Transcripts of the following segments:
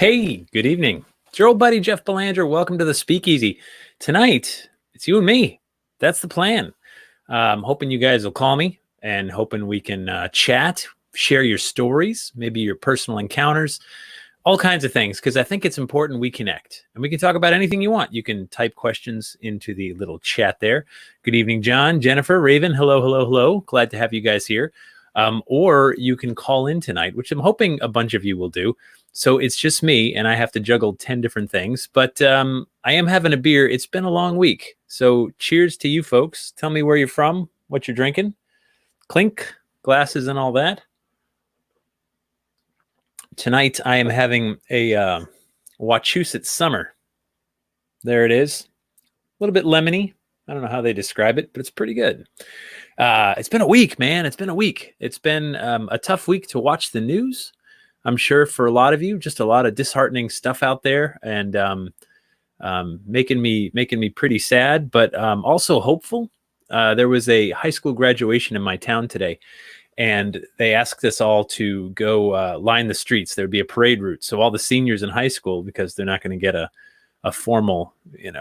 Hey, good evening. It's your old buddy, Jeff Belanger. Welcome to the Speakeasy. Tonight, it's you and me. That's the plan. I'm hoping you guys will call me and hoping we can chat, share your stories, maybe your personal encounters, all kinds of things, because I think it's important we connect. And we can talk about anything you want. You can type questions into the little chat there. Good evening, John, Jennifer, Raven. Hello, hello, hello. Glad to have you guys here. Or you can call in tonight, which I'm hoping a bunch of you will do. So it's just me, and I have to juggle 10 different things. But I am having a beer. It's been a long week. So cheers to you folks. Tell me where you're from, what you're drinking. Clink, glasses, and all that. Tonight, I am having a Wachusett Summer. There it is. A little bit lemony. I don't know how they describe it, but it's pretty good. It's been a week, man. It's been a week. It's been a tough week to watch the news. I'm sure for a lot of you, just a lot of disheartening stuff out there, and making me pretty sad, but also hopeful. There was a high school graduation in my town today, and they asked us all to go line the streets. There'd be a parade route, so all the seniors in high school, because they're not going to get a formal,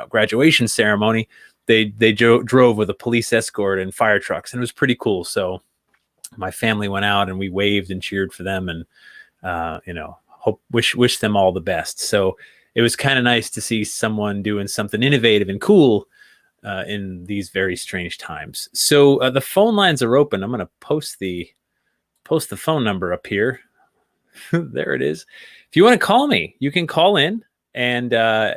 graduation ceremony, they drove with a police escort and fire trucks, and it was pretty cool. So my family went out and we waved and cheered for them, and wish them all the best. So it was kind of nice to see someone doing something innovative and cool in these very strange times. So the phone lines are open. I'm going to post the phone number up here. There it is. If you want to call me, you can call in. And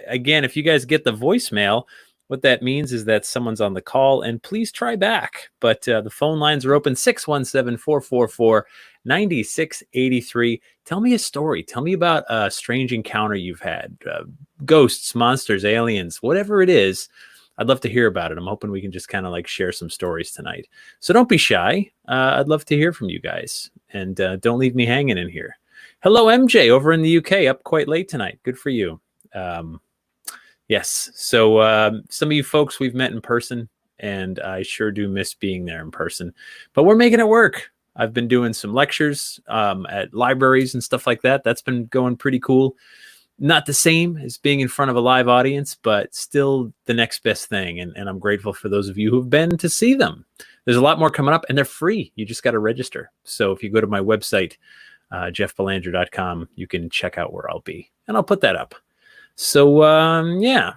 again, if you guys get the voicemail, what that means is that someone's on the call, and please try back. But the phone lines are open, 617-444-9683. Tell me a story. Tell me about a strange encounter you've had. Ghosts, monsters, aliens, whatever it is. I'd love to hear about it. I'm hoping we can just kind of like share some stories tonight. So don't be shy. I'd love to hear from you guys. And don't leave me hanging in here. Hello, MJ, over in the UK, up quite late tonight. Good for you. Yes. So some of you folks we've met in person, and I sure do miss being there in person. But we're making it work. I've been doing some lectures at libraries and stuff like that. That's been going pretty cool. Not the same as being in front of a live audience, but still the next best thing. And I'm grateful for those of you who've been to see them. There's a lot more coming up, and they're free. You just got to register. So if you go to my website, jeffbelanger.com, you can check out where I'll be. And I'll put that up. So, yeah,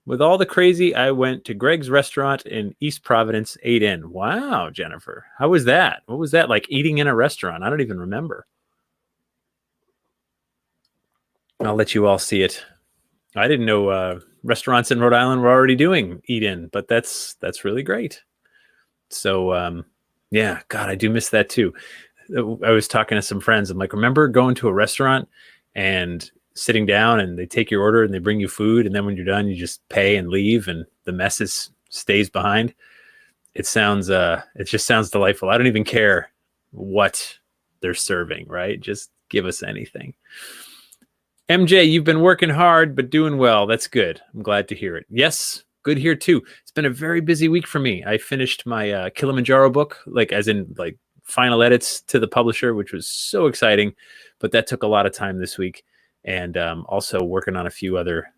with all the crazy, I went to Greg's restaurant in East Providence, ate in. Wow, Jennifer. How was that? What was that like, eating in a restaurant? I don't even remember. I'll let you all see it. I didn't know restaurants in Rhode Island were already doing eat in, but that's really great. So, yeah, God, I do miss that too. I was talking to some friends. I'm like, remember going to a restaurant and sitting down and they take your order and they bring you food, and then when you're done, you just pay and leave, and the mess stays behind. It just sounds delightful. I don't even care what they're serving, right? Just give us anything. MJ, you've been working hard, but doing well. That's good. I'm glad to hear it. Yes, good here too. It's been a very busy week for me. I finished my Kilimanjaro book, as in final edits to the publisher, which was so exciting, but that took a lot of time this week. And also working on a few other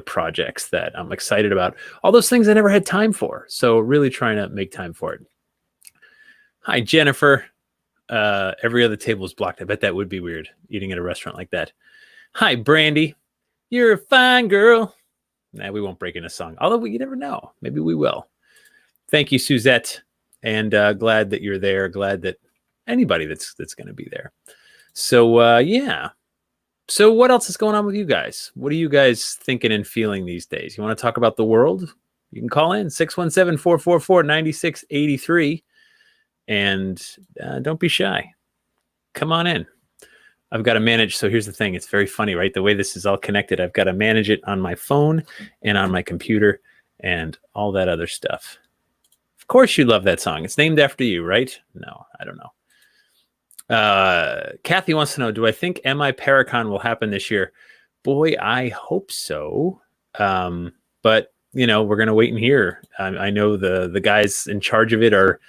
projects that I'm excited about. All those things I never had time for. So really trying to make time for it. Hi, Jennifer. Every other table is blocked. I bet that would be weird, eating at a restaurant like that. Hi, Brandy. You're a fine girl. Nah, we won't break in a song. Although you never know. Maybe we will. Thank you, Suzette. And glad that you're there. Glad that anybody that's going to be there. So, yeah. So what else is going on with you guys? What are you guys thinking and feeling these days? You want to talk about the world? You can call in 617-444-9683. And don't be shy. Come on in. I've got to manage. So here's the thing. It's very funny, right? The way this is all connected, I've got to manage it on my phone and on my computer and all that other stuff. Of course you love that song. It's named after you, right? No, I don't know. Kathy wants to know, do I think MI Paracon will happen this year? Boy, I hope so. But we're going to wait and hear. I know the guys in charge of it are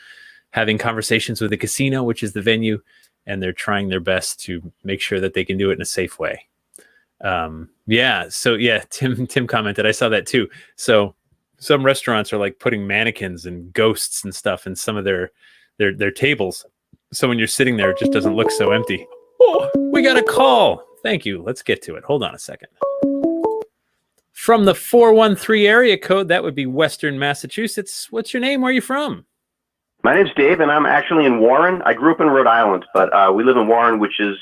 having conversations with the casino, which is the venue, and they're trying their best to make sure that they can do it in a safe way. Tim commented, I saw that too. So some restaurants are like putting mannequins and ghosts and stuff in some of their tables. So when you're sitting there, it just doesn't look so empty. Oh, we got a call. Thank you. Let's get to it. Hold on a second. From the 413 area code, that would be Western Massachusetts. What's your name? Where are you from? My name's Dave, and I'm actually in Warren. I grew up in Rhode Island, but we live in Warren, which is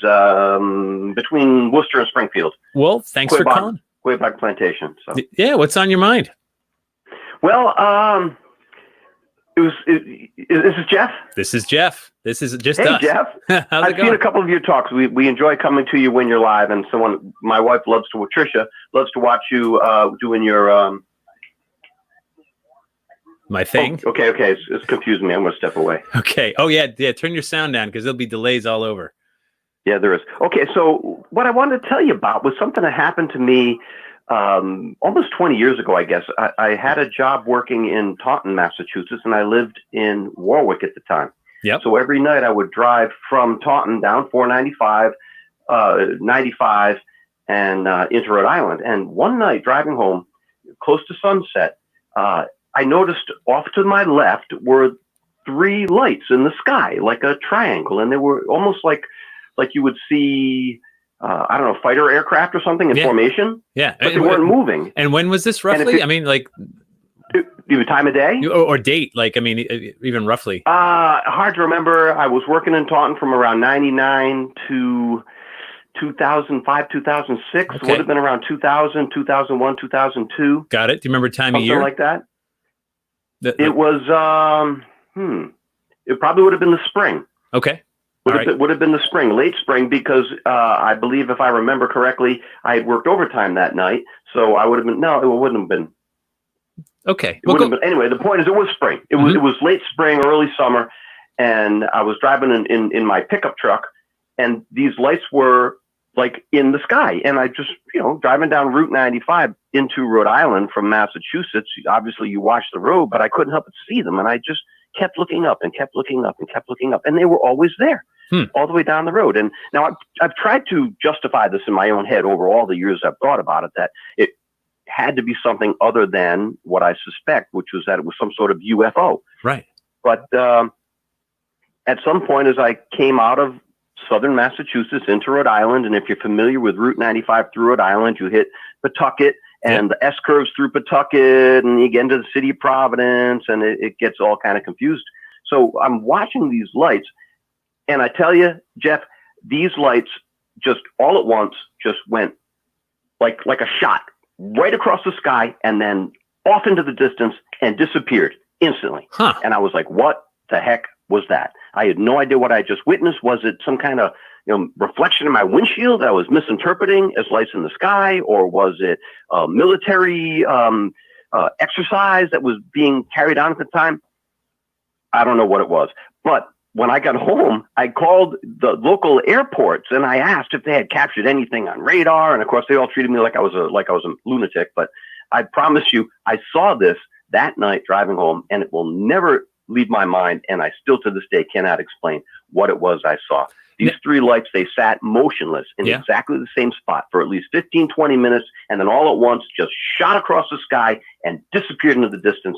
between Worcester and Springfield. Well, thanks for calling. Quebec Plantation. So. Yeah, what's on your mind? Well, this is Jeff? This is Jeff. This is just us. Hey, Jeff. I've seen a couple of your talks. We enjoy coming to you when you're live, and my wife Tricia loves to watch you doing your... My thing? Oh, okay. It's confusing me. I'm going to step away. Okay. Oh, yeah. Turn your sound down because there'll be delays all over. Yeah, there is. Okay, so what I wanted to tell you about was something that happened to me almost 20 years ago, I guess. I had a job working in Taunton, Massachusetts, and I lived in Warwick at the time. Yep. So every night I would drive from Taunton down 495, 95, and into Rhode Island. And one night driving home, close to sunset, I noticed off to my left were 3 lights in the sky, like a triangle, and they were almost like you would see, I don't know, fighter aircraft or something in formation. Yeah, but they weren't moving. And when was this roughly? I mean, like the time of day or date? Like, I mean, even roughly. Hard to remember. I was working in Taunton from around 99 to 2005, 2006. Okay. Would have been around 2000, 2001, 2002. Got it. Do you remember time of year? Something like that. It was, it probably would have been the spring. Okay. Would have been the spring, late spring, because I believe, if I remember correctly, I had worked overtime that night. So I would have been, no, it wouldn't have been. Okay. It wouldn't have been. Anyway, the point is it was spring. It was late spring, early summer. And I was driving in my pickup truck, and these lights were like in the sky. And I just, driving down Route 95 into Rhode Island from Massachusetts, obviously you watch the road, but I couldn't help but see them. And I just kept looking up and kept looking up and kept looking up. And they were always there all the way down the road. And now I've tried to justify this in my own head over all the years I've thought about it, that it had to be something other than what I suspect, which was that it was some sort of UFO. Right. But at some point, as I came out of southern Massachusetts into Rhode Island, and if you're familiar with Route 95 through Rhode Island, you hit Pawtucket and the S-curves through Pawtucket, and you get into the city of Providence, and it gets all kind of confused. So I'm watching these lights, and I tell you, Jeff, these lights just all at once just went like a shot right across the sky and then off into the distance and disappeared instantly. And I was like, what the heck was that? I had no idea what I just witnessed. Was it some kind of reflection in my windshield that I was misinterpreting as lights in the sky, or was it a military exercise that was being carried on at the time? I don't know what it was. But when I got home, I called the local airports and I asked if they had captured anything on radar. And of course, they all treated me like I was a lunatic. But I promise you, I saw this that night driving home, and it will never leave my mind. And I still to this day cannot explain what it was I saw. These 3 lights, they sat motionless in exactly the same spot for at least 15, 20 minutes. And then all at once just shot across the sky and disappeared into the distance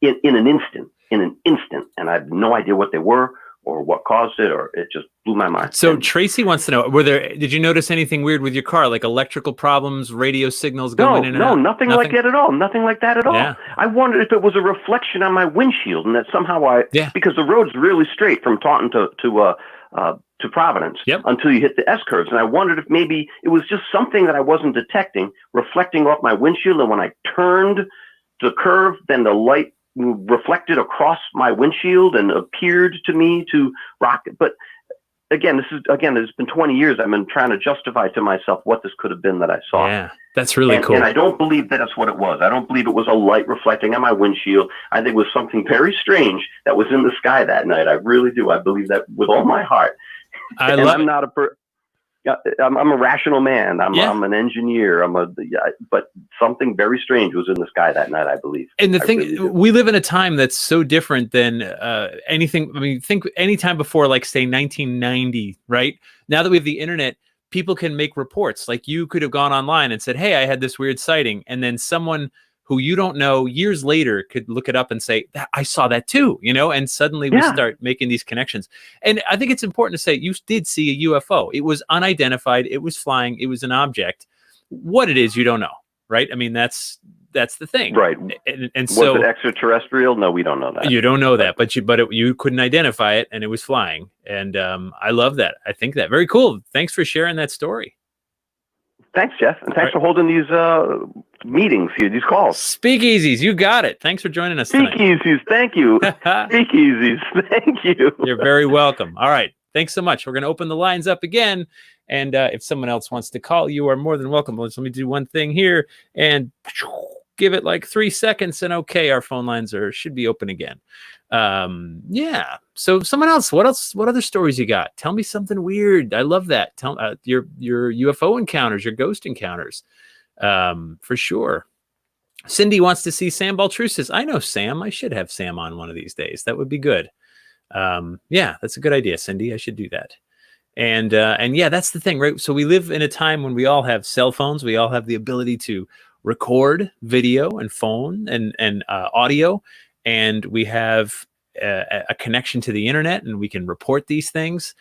in an instant. And I have no idea what they were or what caused it, or it just blew my mind. So Tracy wants to know, did you notice anything weird with your car, like electrical problems, radio signals going in and out? No, nothing like that at all. Nothing like that at all. Yeah. I wondered if it was a reflection on my windshield, and that somehow because the road's really straight from Taunton to Providence until you hit the S-curves. And I wondered if maybe it was just something that I wasn't detecting reflecting off my windshield. And when I turned the curve, then the light reflected across my windshield and appeared to me to rock it. But again, it's been 20 years. I've been trying to justify to myself what this could have been that I saw. Yeah, that's really cool. And I don't believe that's what it was. I don't believe it was a light reflecting on my windshield. I think it was something very strange that was in the sky that night. I really do. I believe that with all my heart. I'm I'm a rational man. Yeah. I'm an engineer. But something very strange was in the sky that night, I believe. And the I thing, really do. we live in a time that's so different than anything. I mean, think any time before, like say 1990, right? Now that we have the internet, people can make reports. Like you could have gone online and said, "Hey, I had this weird sighting," and then someone who you don't know years later could look it up and say, "I saw that too," you know. And suddenly we start making these connections. And I think it's important to say you did see a UFO. It was unidentified. It was flying. It was an object. What it is, you don't know, right? I mean, that's the thing, right? And so, was it extraterrestrial? No, we don't know that. You don't know that, but you couldn't identify it, and it was flying. And I love that. I think that very cool. Thanks for sharing that story. Thanks, Jeff, and thanks for holding these meetings here, these calls. Speakeasies, you got it. Thanks for joining us tonight. Speakeasies, thank you. Speakeasies, thank you. You're very welcome. All right, thanks so much. We're going to open the lines up again, and if someone else wants to call, you are more than welcome. Let me do one thing here and give it like 3 seconds, and okay, our phone lines should be open again. Yeah. So someone else, what other stories you got? Tell me something weird. I love that. Tell your UFO encounters, your ghost encounters, for sure. Cindy wants to see Sam Baltrusis. I know Sam. I should have Sam on one of these days. That would be good. Yeah, that's a good idea, Cindy. I should do that. And yeah, that's the thing, right? So we live in a time when we all have cell phones. We all have the ability to record video and phone and audio. And we have a connection to the internet, and we can report these things.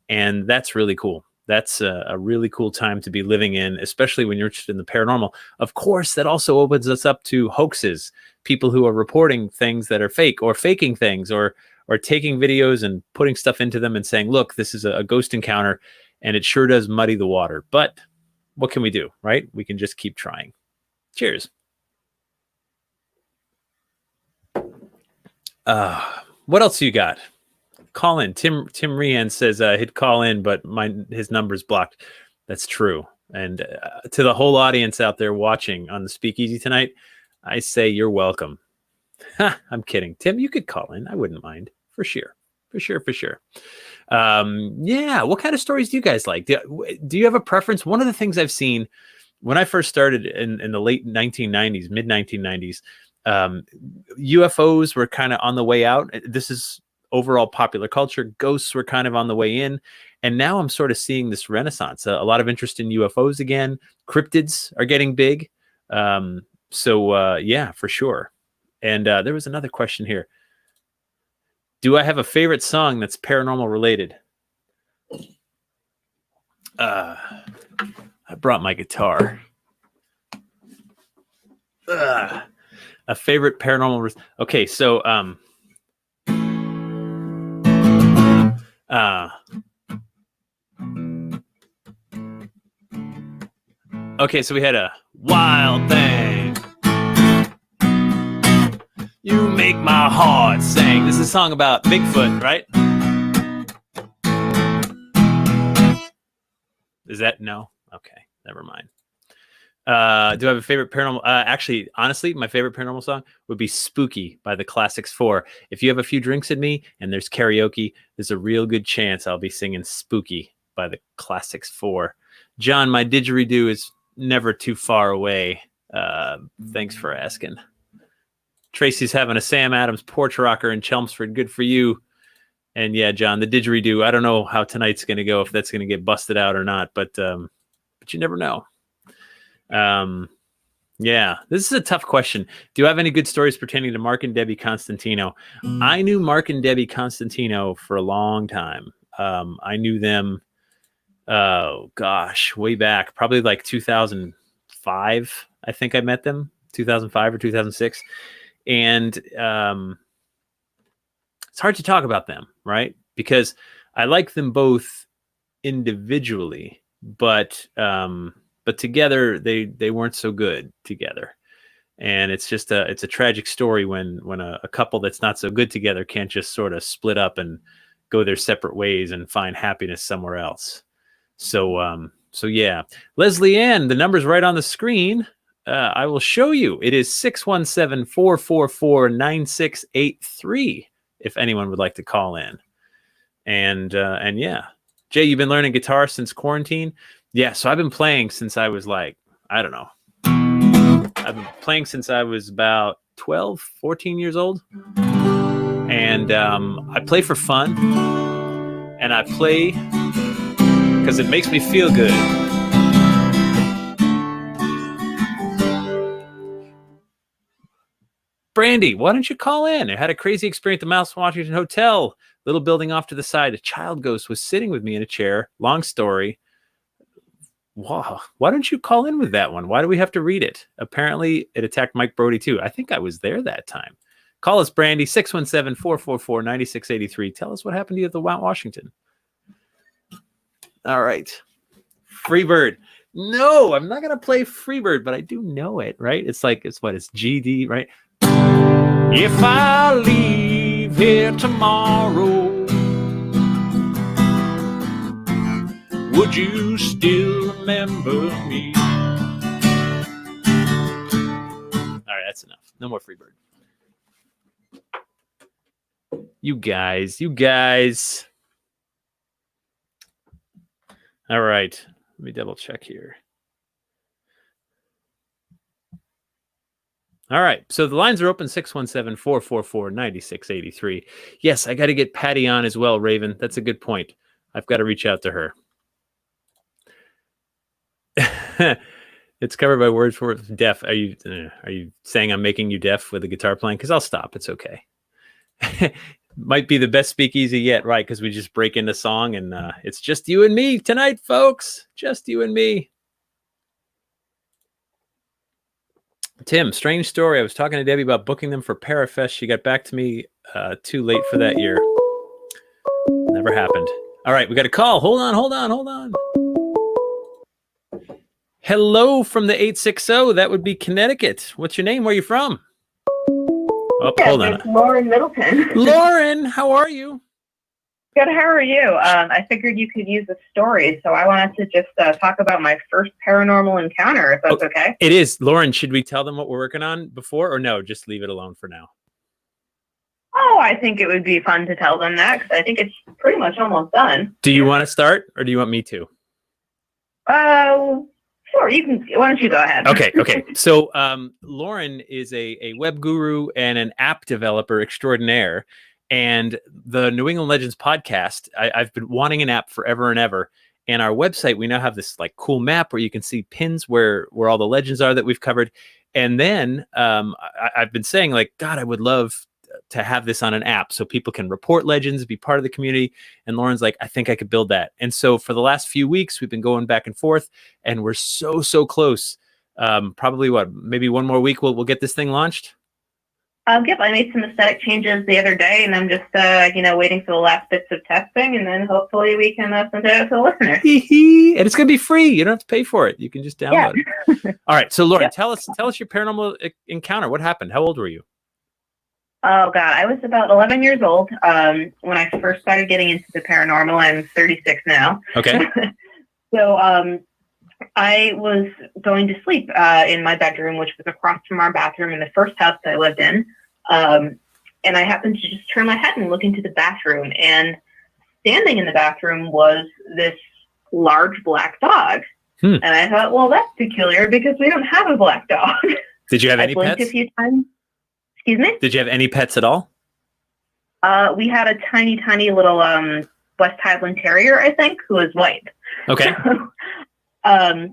And that's really cool. That's a really cool time to be living in, especially when you're interested in the paranormal. Of course, that also opens us up to hoaxes, people who are reporting things that are fake or faking things or taking videos and putting stuff into them and saying, look, this is a ghost encounter, and it sure does muddy the water. But what can we do, right? We can just keep trying. Cheers. What else you got? Call in. Tim Rehan says he'd call in, but his number's blocked. That's true. And to the whole audience out there watching on the Speakeasy tonight, I say you're welcome. I'm kidding. Tim, you could call in. I wouldn't mind. For sure. Yeah. What kind of stories do you guys like? Do you have a preference? One of the things I've seen when I first started in the late 1990s, mid 1990s, UFOs were kind of on the way out. This is overall popular culture. Ghosts were kind of on the way in. And now I'm sort of seeing this renaissance, a lot of interest in UFOs again. Cryptids are getting big. So yeah, for sure. And there was another question here. Do I have a favorite song that's paranormal related? I brought my guitar. A favorite paranormal. Okay, so okay, so we had a Wild Thing. You make my heart sing. This is a song about Bigfoot, right? Is that no? Okay, never mind. Do I have a favorite paranormal? Actually, honestly, my favorite paranormal song would be Spooky by the Classics 4. If you have a few drinks in me and there's karaoke, there's a real good chance I'll be singing Spooky by the Classics 4. John, my didgeridoo is never too far away. Thanks for asking. Tracy's having a Sam Adams porch rocker in Chelmsford. Good for you. And yeah, John, the didgeridoo, I don't know how tonight's going to go, if that's going to get busted out or not, but you never know. Yeah, this is a tough question. Do I have any good stories pertaining to Mark and Debbie Constantino? I knew Mark and Debbie Constantino for a long time. I knew them, oh gosh, way back, probably like 2005. I think I met them 2005 or 2006. And it's hard to talk about them, right? Because I like them both individually, but together they weren't so good together. And it's just it's a tragic story when a couple that's not so good together can't just sort of split up and go their separate ways and find happiness somewhere else. So yeah, Leslie Ann, the number's right on the screen. I will show you. It is 617-444-9683 if anyone would like to call in. And yeah, Jay, you've been learning guitar since quarantine? Yeah, so I've been playing since I was like, I don't know. I've been playing since I was about 12, 14 years old. And I play for fun. And I play because it makes me feel good. Brandy, why don't you call in? I had a crazy experience at the Mouse Washington Hotel. Little building off to the side. A child ghost was sitting with me in a chair. Long story. Wow. Why don't you call in with that one? Why do we have to read it? Apparently, it attacked Mike Brody, too. I think I was there that time. Call us, Brandy, 617-444-9683. Tell us what happened to you at the Mount Washington. All right. Freebird. No, I'm not going to play Freebird, but I do know it, right? It's GD, right? If I leave here tomorrow, would you still remember me? All right, that's enough. No more Freebird. You guys. All right. Let me double check here. All right. So the lines are open, 617-444-9683. Yes, I got to get Patty on as well, Raven. That's a good point. I've got to reach out to her. It's covered by words for deaf. Are you saying I'm making you deaf with a guitar playing? Because I'll stop. It's okay. Might be the best speakeasy yet, right? Because we just break into song and it's just you and me tonight, folks. Just you and me. Tim, strange story. I was talking to Debbie about booking them for Parafest. She got back to me too late for that year. Never happened. All right, we got a call. Hold on. Hello from the 860. That would be Connecticut. What's your name? Where are you from? Oh, yeah, hold on. It's Lauren Middleton. Lauren, how are you? Good, how are you? I figured you could use a story, so I wanted to just talk about my first paranormal encounter, if that's okay. It is. Lauren, should we tell them what we're working on before, or no, just leave it alone for now? Oh, I think it would be fun to tell them that, because I think it's pretty much almost done. Do you want to start, or do you want me to? Sure, you can. Why don't you go ahead? Okay. So Lauren is a web guru and an app developer extraordinaire. And the New England Legends podcast, I've been wanting an app forever and ever. And our website, we now have this like cool map where you can see pins where all the legends are that we've covered. And then I've been saying, like, God, I would love to have this on an app so people can report legends, be part of the community. And Lauren's like, I think I could build that. And so for the last few weeks, we've been going back and forth, and we're so close. Probably maybe one more week we'll get this thing launched. Yep, I made some aesthetic changes the other day, and I'm just waiting for the last bits of testing, and then hopefully we can send it out to the listeners. And it's gonna be free. You don't have to pay for it. You can just download it. All right. So Lauren, Yep. tell us your paranormal encounter. What happened? How old were you? Oh, God. I was about 11 years old when I first started getting into the paranormal. I'm 36 now. Okay. So I was going to sleep in my bedroom, which was across from our bathroom in the first house that I lived in. And I happened to just turn my head and look into the bathroom. And standing in the bathroom was this large black dog. And I thought, well, that's peculiar because we don't have a black dog. Did you have any I blinked pets? a few times. Excuse me? Did you have any pets at all? We had a tiny little West Highland Terrier, I think, who was white. Okay. I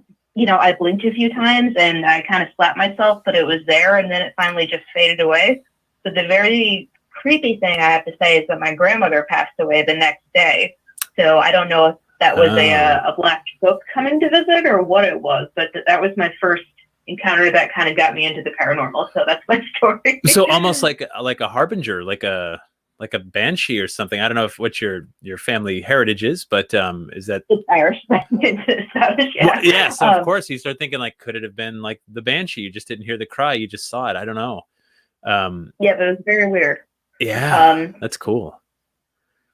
blinked a few times and I kind of slapped myself, but it was there, and then it finally just faded away. But the very creepy thing I have to say is that my grandmother passed away the next day. So I don't know if that was a black book coming to visit or what it was, but that was my first encounter that kind of got me into the paranormal. So that's my story. So almost like a harbinger, like a banshee or something. I don't know what your family heritage is, but is that it's Irish? It's Scottish, yeah. Well, yeah. So of course you start thinking, like, could it have been like the banshee? You just didn't hear the cry, you just saw it. I don't know. Yeah, but it was very weird. Yeah, that's cool.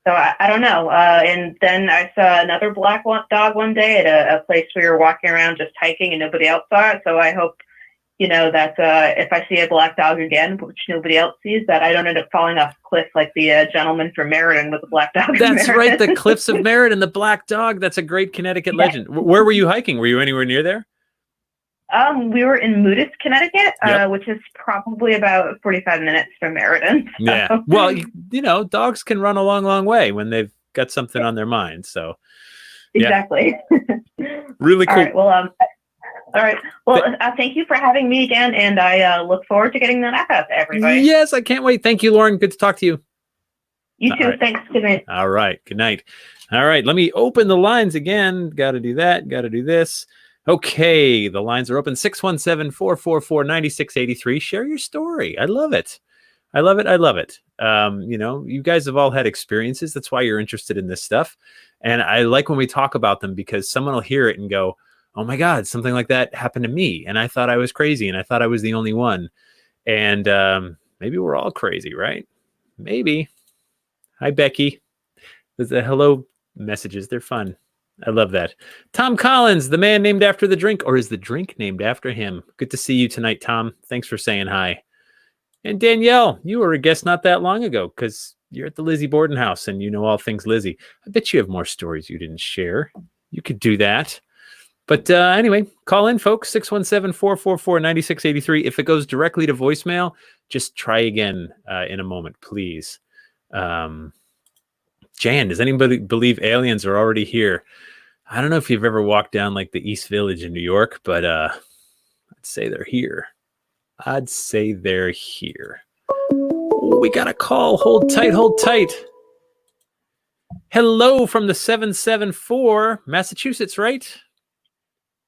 So I don't know. And then I saw another black dog one day at a place we were walking around just hiking, and nobody else saw it. So I hope that if I see a black dog again, which nobody else sees, that I don't end up falling off a cliff like the gentleman from Meriden with the black dog. That's right, the Cliffs of Meriden, the black dog. That's a great Connecticut legend. Where were you hiking? Were you anywhere near there? We were in Moodus, Connecticut, which is probably about 45 minutes from Meriden. So. Yeah. Well, dogs can run a long, long way when they've got something on their mind. So. Exactly. Really cool. All right. Well, thank you for having me again, and I look forward to getting that app out to everybody. Yes, I can't wait. Thank you, Lauren. Good to talk to you. You too. Right. Thanks. Good night. All right. Good night. All right. Let me open the lines again. Got to do that. Got to do this. Okay. The lines are open. 617-444-9683. Share your story. I love it. I love it. I love it. You guys have all had experiences. That's why you're interested in this stuff. And I like when we talk about them because someone will hear it and go, oh my God, something like that happened to me. And I thought I was crazy and I thought I was the only one. And maybe we're all crazy, right? Maybe. Hi, Becky. There's the hello messages. They're fun. I love that. Tom Collins, the man named after the drink, or is the drink named after him? Good to see you tonight, Tom. Thanks for saying hi. And Danielle, you were a guest not that long ago because you're at the Lizzie Borden house and you know all things Lizzie. I bet you have more stories you didn't share. You could do that. But anyway, call in, folks, 617-444-9683. If it goes directly to voicemail, just try again in a moment, please. Jan, does anybody believe aliens are already here? I don't know if you've ever walked down like the East Village in New York, but I'd say they're here. I'd say they're here. Oh, we got a call. Hold tight, hold tight. Hello from the 774, Massachusetts, right?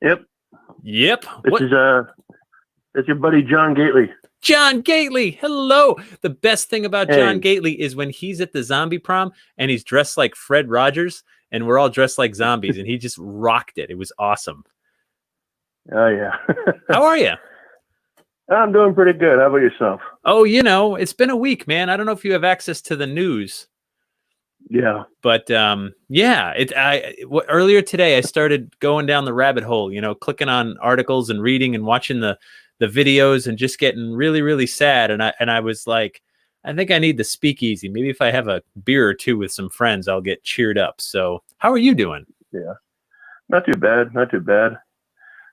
Yep. Yep. This is it's your buddy John Gately. John Gately, hello. The best thing about John Gately is when he's at the zombie prom and he's dressed like Fred Rogers and we're all dressed like zombies and he just rocked it. It was awesome. Oh, yeah. How are you? I'm doing pretty good. How about yourself? Oh, it's been a week, man. I don't know if you have access to the news. Yeah. But earlier today, I started going down the rabbit hole, clicking on articles and reading and watching the videos and just getting really, really sad. And I was like, I think I need the speakeasy. Maybe if I have a beer or two with some friends, I'll get cheered up. So how are you doing? Yeah, not too bad. Not too bad.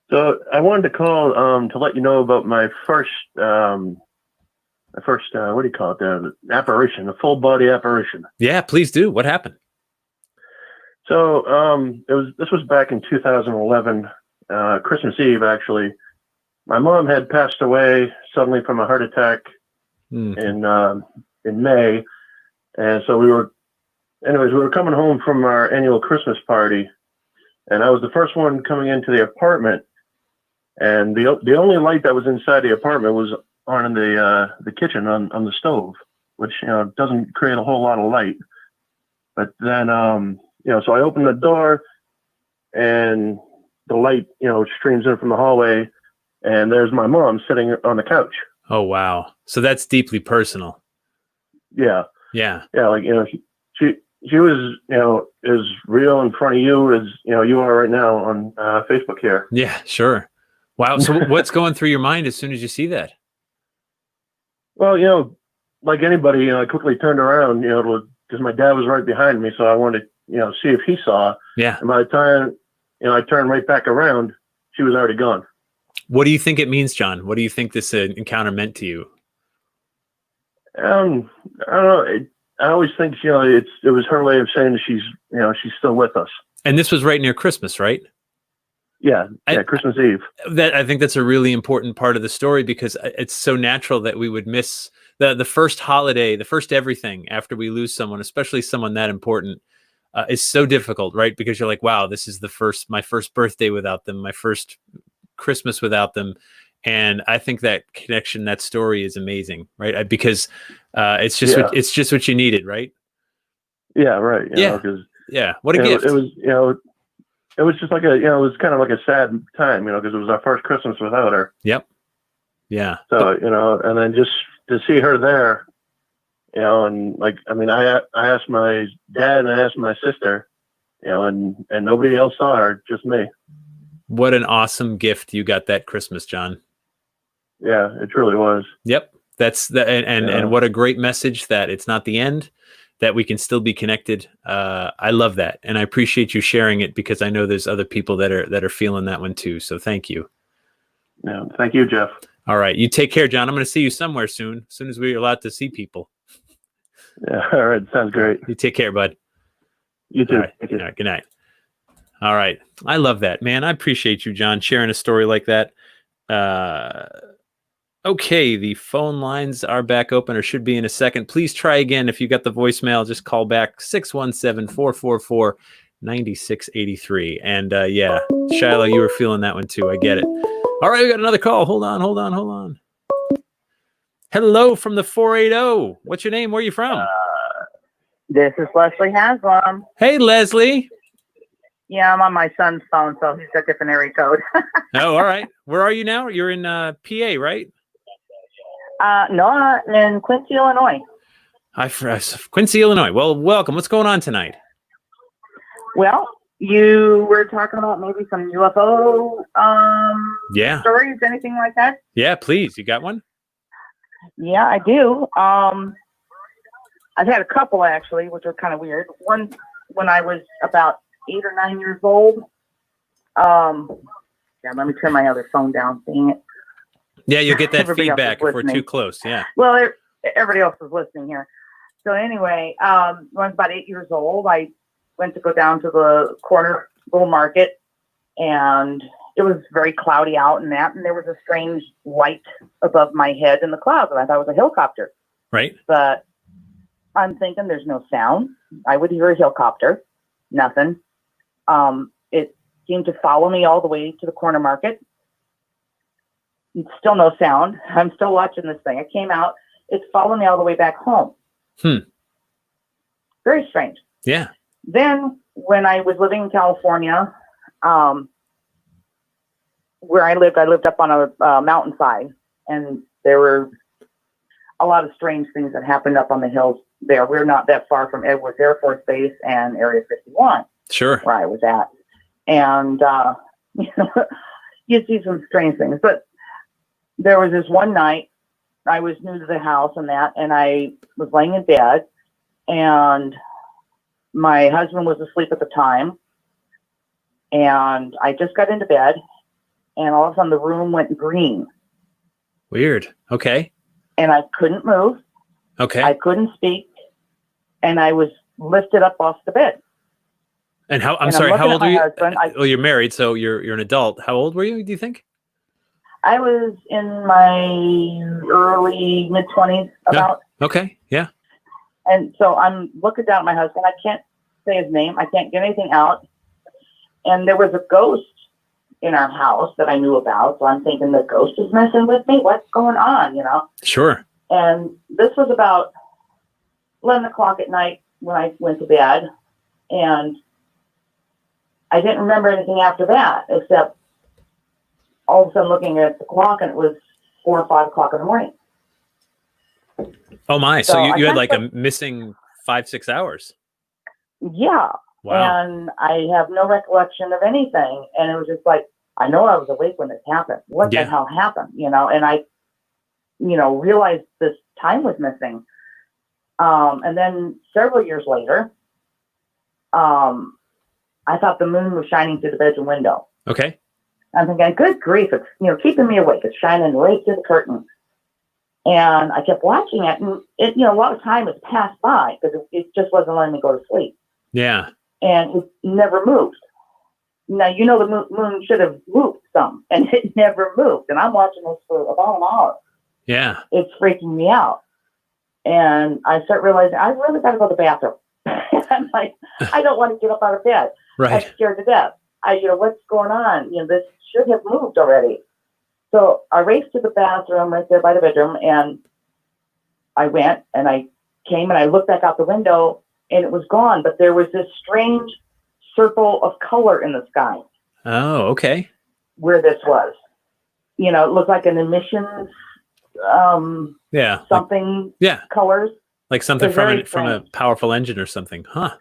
So I wanted to call to let you know about my first what do you call it? The apparition, a full body apparition. Yeah, please do. What happened? So this was back in 2011, Christmas Eve, actually. My mom had passed away suddenly from a heart attack in May. And so we were coming home from our annual Christmas party, and I was the first one coming into the apartment. And the only light that was inside the apartment was on in the kitchen on the stove, which doesn't create a whole lot of light. But then so I opened the door, and the light streams in from the hallway, and there's my mom sitting on the couch. Oh wow! So that's deeply personal. Yeah. Yeah. Yeah, like she was as real in front of you as you are right now on Facebook here. Yeah, sure. Wow. So what's going through your mind as soon as you see that? Well, like anybody, I quickly turned around, because my dad was right behind me, so I wanted to, see if he saw. Yeah. And by the time, I turned right back around, she was already gone. What do you think it means, John? What do you think this encounter meant to you? I don't know. I always think, it was her way of saying that she's still with us. And this was right near Christmas, right? Yeah, Christmas Eve. I think that's a really important part of the story because it's so natural that we would miss the first holiday, the first everything after we lose someone, especially someone that important, is so difficult, right? Because you're like, wow, this is my first birthday without them, my first Christmas without them. And I think that connection, that story is amazing, right? Because it's just what you needed, right? Yeah, right. What a gift. It was just like it was kind of like a sad time, because it was our first Christmas without her. Yep. Yeah. So, and then just to see her there, and I asked my dad and I asked my sister, and nobody else saw her, just me. What an awesome gift you got that Christmas, John. Yeah, it truly was. Yep. That's the and what a great message that it's not the end, that we can still be connected. I love that. And I appreciate you sharing it, because I know there's other people that are feeling that one too. So thank you. Yeah, thank you, Jeff. All right. You take care, John. I'm going to see you somewhere soon, as soon as we're allowed to see people. Yeah, all right. Sounds great. You take care, bud. You too. All right. Thank you. All right. Good night. All right. I love that, man. I appreciate you, John, sharing a story like that. Okay, the phone lines are back open, or should be in a second. Please try again. If you got the voicemail, just call back 617-444-9683. And yeah, Shiloh, you were feeling that one too. I get it. All right, we got another call. Hold on. Hello from the 480. What's your name? Where are you from? This is Leslie Haslam. Hey, Leslie. Yeah, I'm on my son's phone, so he's got different area code. Oh, all right. Where are you now? You're in PA, right? No, I'm in Quincy, Illinois. Quincy, Illinois. Well, welcome. What's going on tonight? Well, you were talking about maybe some UFO Yeah. stories, anything like that? Yeah, please. You got one? Yeah, I do. I've had a couple, actually, which are kind of weird. One, when I was about 8 or 9 years old. Yeah, let me turn my other phone down, seeing it. Yeah, you'll get that Everybody else feedback is if we're listening. too close. Yeah. Well, everybody else is listening here. So anyway, when I was about 8 years old, I went to go down to the corner bull market, and it was very cloudy out and that, and there was a strange light above my head in the clouds, and I thought it was a helicopter. Right. But I'm thinking there's no sound. I would hear a helicopter. Nothing. It seemed to follow me all the way to the corner market. Still no sound. I'm still watching this thing. I came out. It's following me all the way back home. Very strange. Yeah. Then when I was living in California, where I lived up on a mountainside, and there were a lot of strange things that happened up on the hills there. We're not that far from Edwards Air Force Base and Area 51. Sure. Where I was at. And, you see some strange things. But there was this one night, I was new to the house and that, and I was laying in bed, and my husband was asleep at the time. And I just got into bed, and all of a sudden the room went green. Weird. Okay. And I couldn't move. Okay. I couldn't speak. And I was lifted up off the bed. And how I'm sorry, how looking old at are my you? husband. Oh, you're married, so you're an adult. How old were you, do you think? I was in my early mid-20s about. Okay. Yeah. And so I'm looking down at my husband. I can't say his name. I can't get anything out. And there was a ghost in our house that I knew about. So I'm thinking the ghost is messing with me. What's going on, Sure. And this was about 11 o'clock at night when I went to bed. And I didn't remember anything after that, except all of a sudden looking at the clock, and it was 4 or 5 o'clock in the morning. Oh my! So So you I had like kinda- a missing 5-6 hours. Yeah. Wow. And I have no recollection of anything. And it was just like, I know I was awake when this happened. What Yeah. the hell happened? And I, realized this time was missing. And then several years later, I thought the moon was shining through the bedroom window. Okay. I'm thinking, good grief, it's, keeping me awake. It's shining right through the curtain. And I kept watching it, and it, a lot of time has passed by because it just wasn't letting me go to sleep. Yeah. And it never moved. Now, the moon should have moved some, and it never moved. And I'm watching this for about an hour. Yeah. It's freaking me out. And I start realizing I really got to go to the bathroom. I'm like, I don't want to get up out of bed. Right. I'm scared to death. What's going on? This should have moved already. So I raced to the bathroom right there by the bedroom, and I went, and I came, and I looked back out the window, and it was gone. But there was this strange circle of color in the sky. Oh, okay. Where this was. It looked like an emissions, Yeah. something Yeah. colors. Like something It's very from a strange. powerful engine or something. Huh.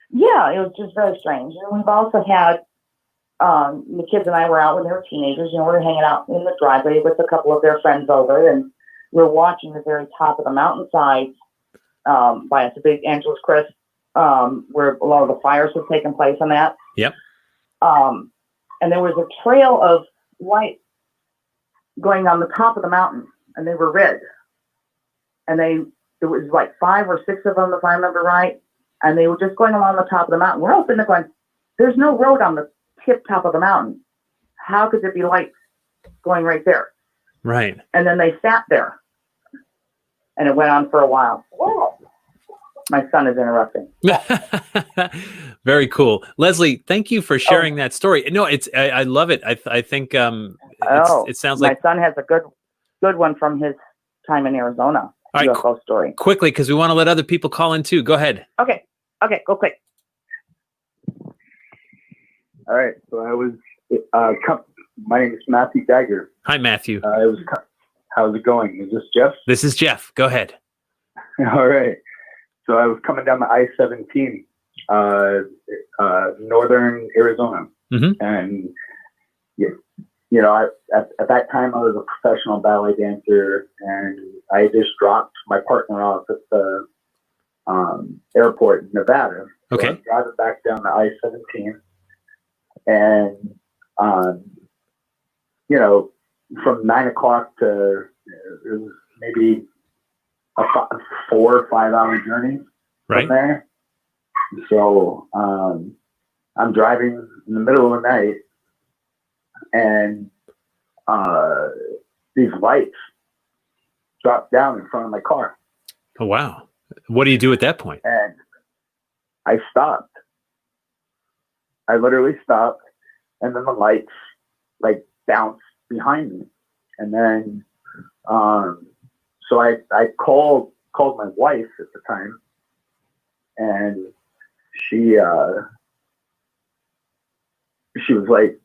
Yeah, it was just very strange. And we've also had the kids and I were out when they were teenagers. We were hanging out in the driveway with a couple of their friends over, and we were watching the very top of the mountainside by us, a big Angeles Crest, where a lot of the fires were taking place on that. Yep. And there was a trail of light going on the top of the mountain, and they were red. And there was like 5 or 6 of them, if I remember right. And they were just going along the top of the mountain. We're all sitting there going, there's no road on the tip top of the mountain. How could there be lights going right there? Right. And then they sat there. And it went on for a while. Whoa. My son is interrupting. Very cool. Leslie, thank you for sharing that story. No, I love it. I think it sounds like my son has a good one from his time in Arizona. All right, UFO story. Quickly, because we want to let other people call in too. Go ahead. Okay, go quick. All right, so I was. My name is Matthew Dagger. Hi, Matthew. How's it going? Is this Jeff? This is Jeff. Go ahead. All right. So I was coming down the I-17, northern Arizona, and at that time I was a professional ballet dancer, and I just dropped my partner off at the airport in Nevada. So Okay. I'm driving back down the I-17, and from 9 o'clock to it was maybe a 4 or 5 hour journey Right. from there. So I'm driving in the middle of the night, and these lights dropped down in front of my car. Oh, wow. What do you do at that point? And I stopped. I literally stopped, and then the lights like bounced behind me. And then so I called my wife at the time, and she was like,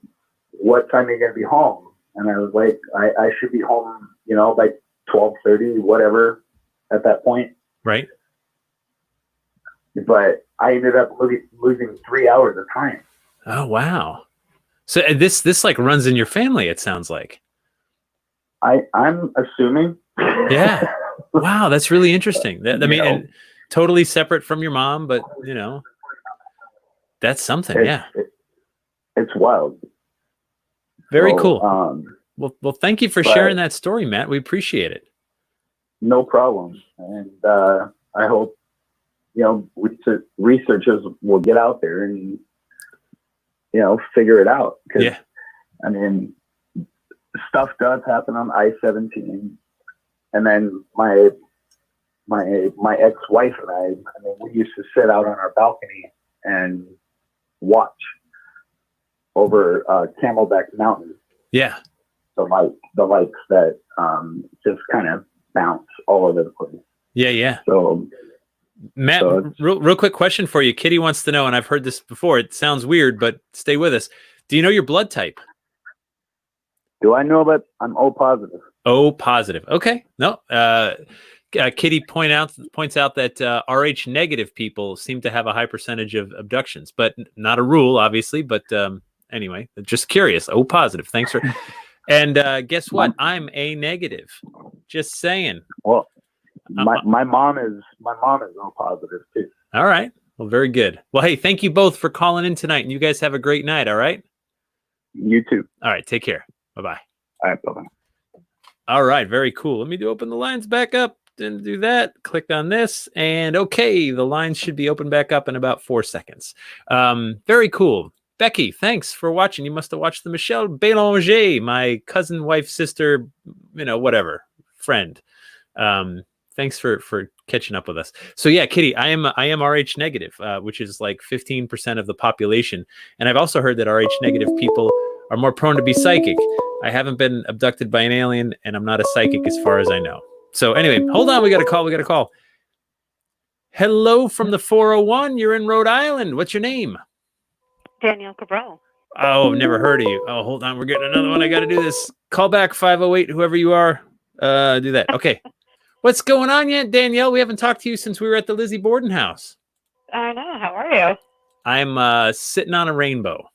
"What time are you gonna be home?" And I was like, I should be home, by 12:30, whatever, at that point. Right. But I ended up losing 3 hours of time. Oh, wow. So this like runs in your family, it sounds like. I'm assuming. Yeah. Wow, that's really interesting. I mean, and totally separate from your mom, but that's something. It's wild. Very So, cool. Well, thank you for sharing that story, Matt. We appreciate it. No problem. And I hope, researchers will get out there and, figure it out. Yeah. I mean, stuff does happen on I-17. And then my ex-wife and I mean, we used to sit out on our balcony and watch over Camelback Mountain. Yeah. The lights that just kind of bounce all over the place. Yeah. So, Matt, real quick question for you. Kitty wants to know, and I've heard this before. It sounds weird, but stay with us. Do you know your blood type? do I know that I'm O positive? O positive. Okay. No. Kitty points out that RH negative people seem to have a high percentage of abductions, but not a rule, obviously. But anyway, just curious. O positive. Thanks for. And guess what? I'm A negative. Just saying. Well, my mom is O positive too. All right. Well, very good. Well, hey, thank you both for calling in tonight, and you guys have a great night. All right. You too. All right. Take care. Bye-bye. All right. Bye-bye. All right. Very cool. Let me open the lines back up. Didn't do that. Clicked on this, and okay, the lines should be open back up in about 4 seconds. Very cool. Becky, thanks for watching. You must have watched the Michelle Belanger, my cousin, wife, sister, whatever, friend. Thanks for catching up with us. So yeah, Kitty, I am RH negative, which is like 15% of the population. And I've also heard that RH negative people are more prone to be psychic. I haven't been abducted by an alien, and I'm not a psychic as far as I know. So anyway, hold on. We got a call. Hello from the 401. You're in Rhode Island. What's your name? Danielle Cabral. Oh, never heard of you. Oh, hold on. We're getting another one. I got to do this. Call back 508, whoever you are. Do that. Okay. What's going on yet, Danielle? We haven't talked to you since we were at the Lizzie Borden house. I know. How are you? I'm sitting on a rainbow.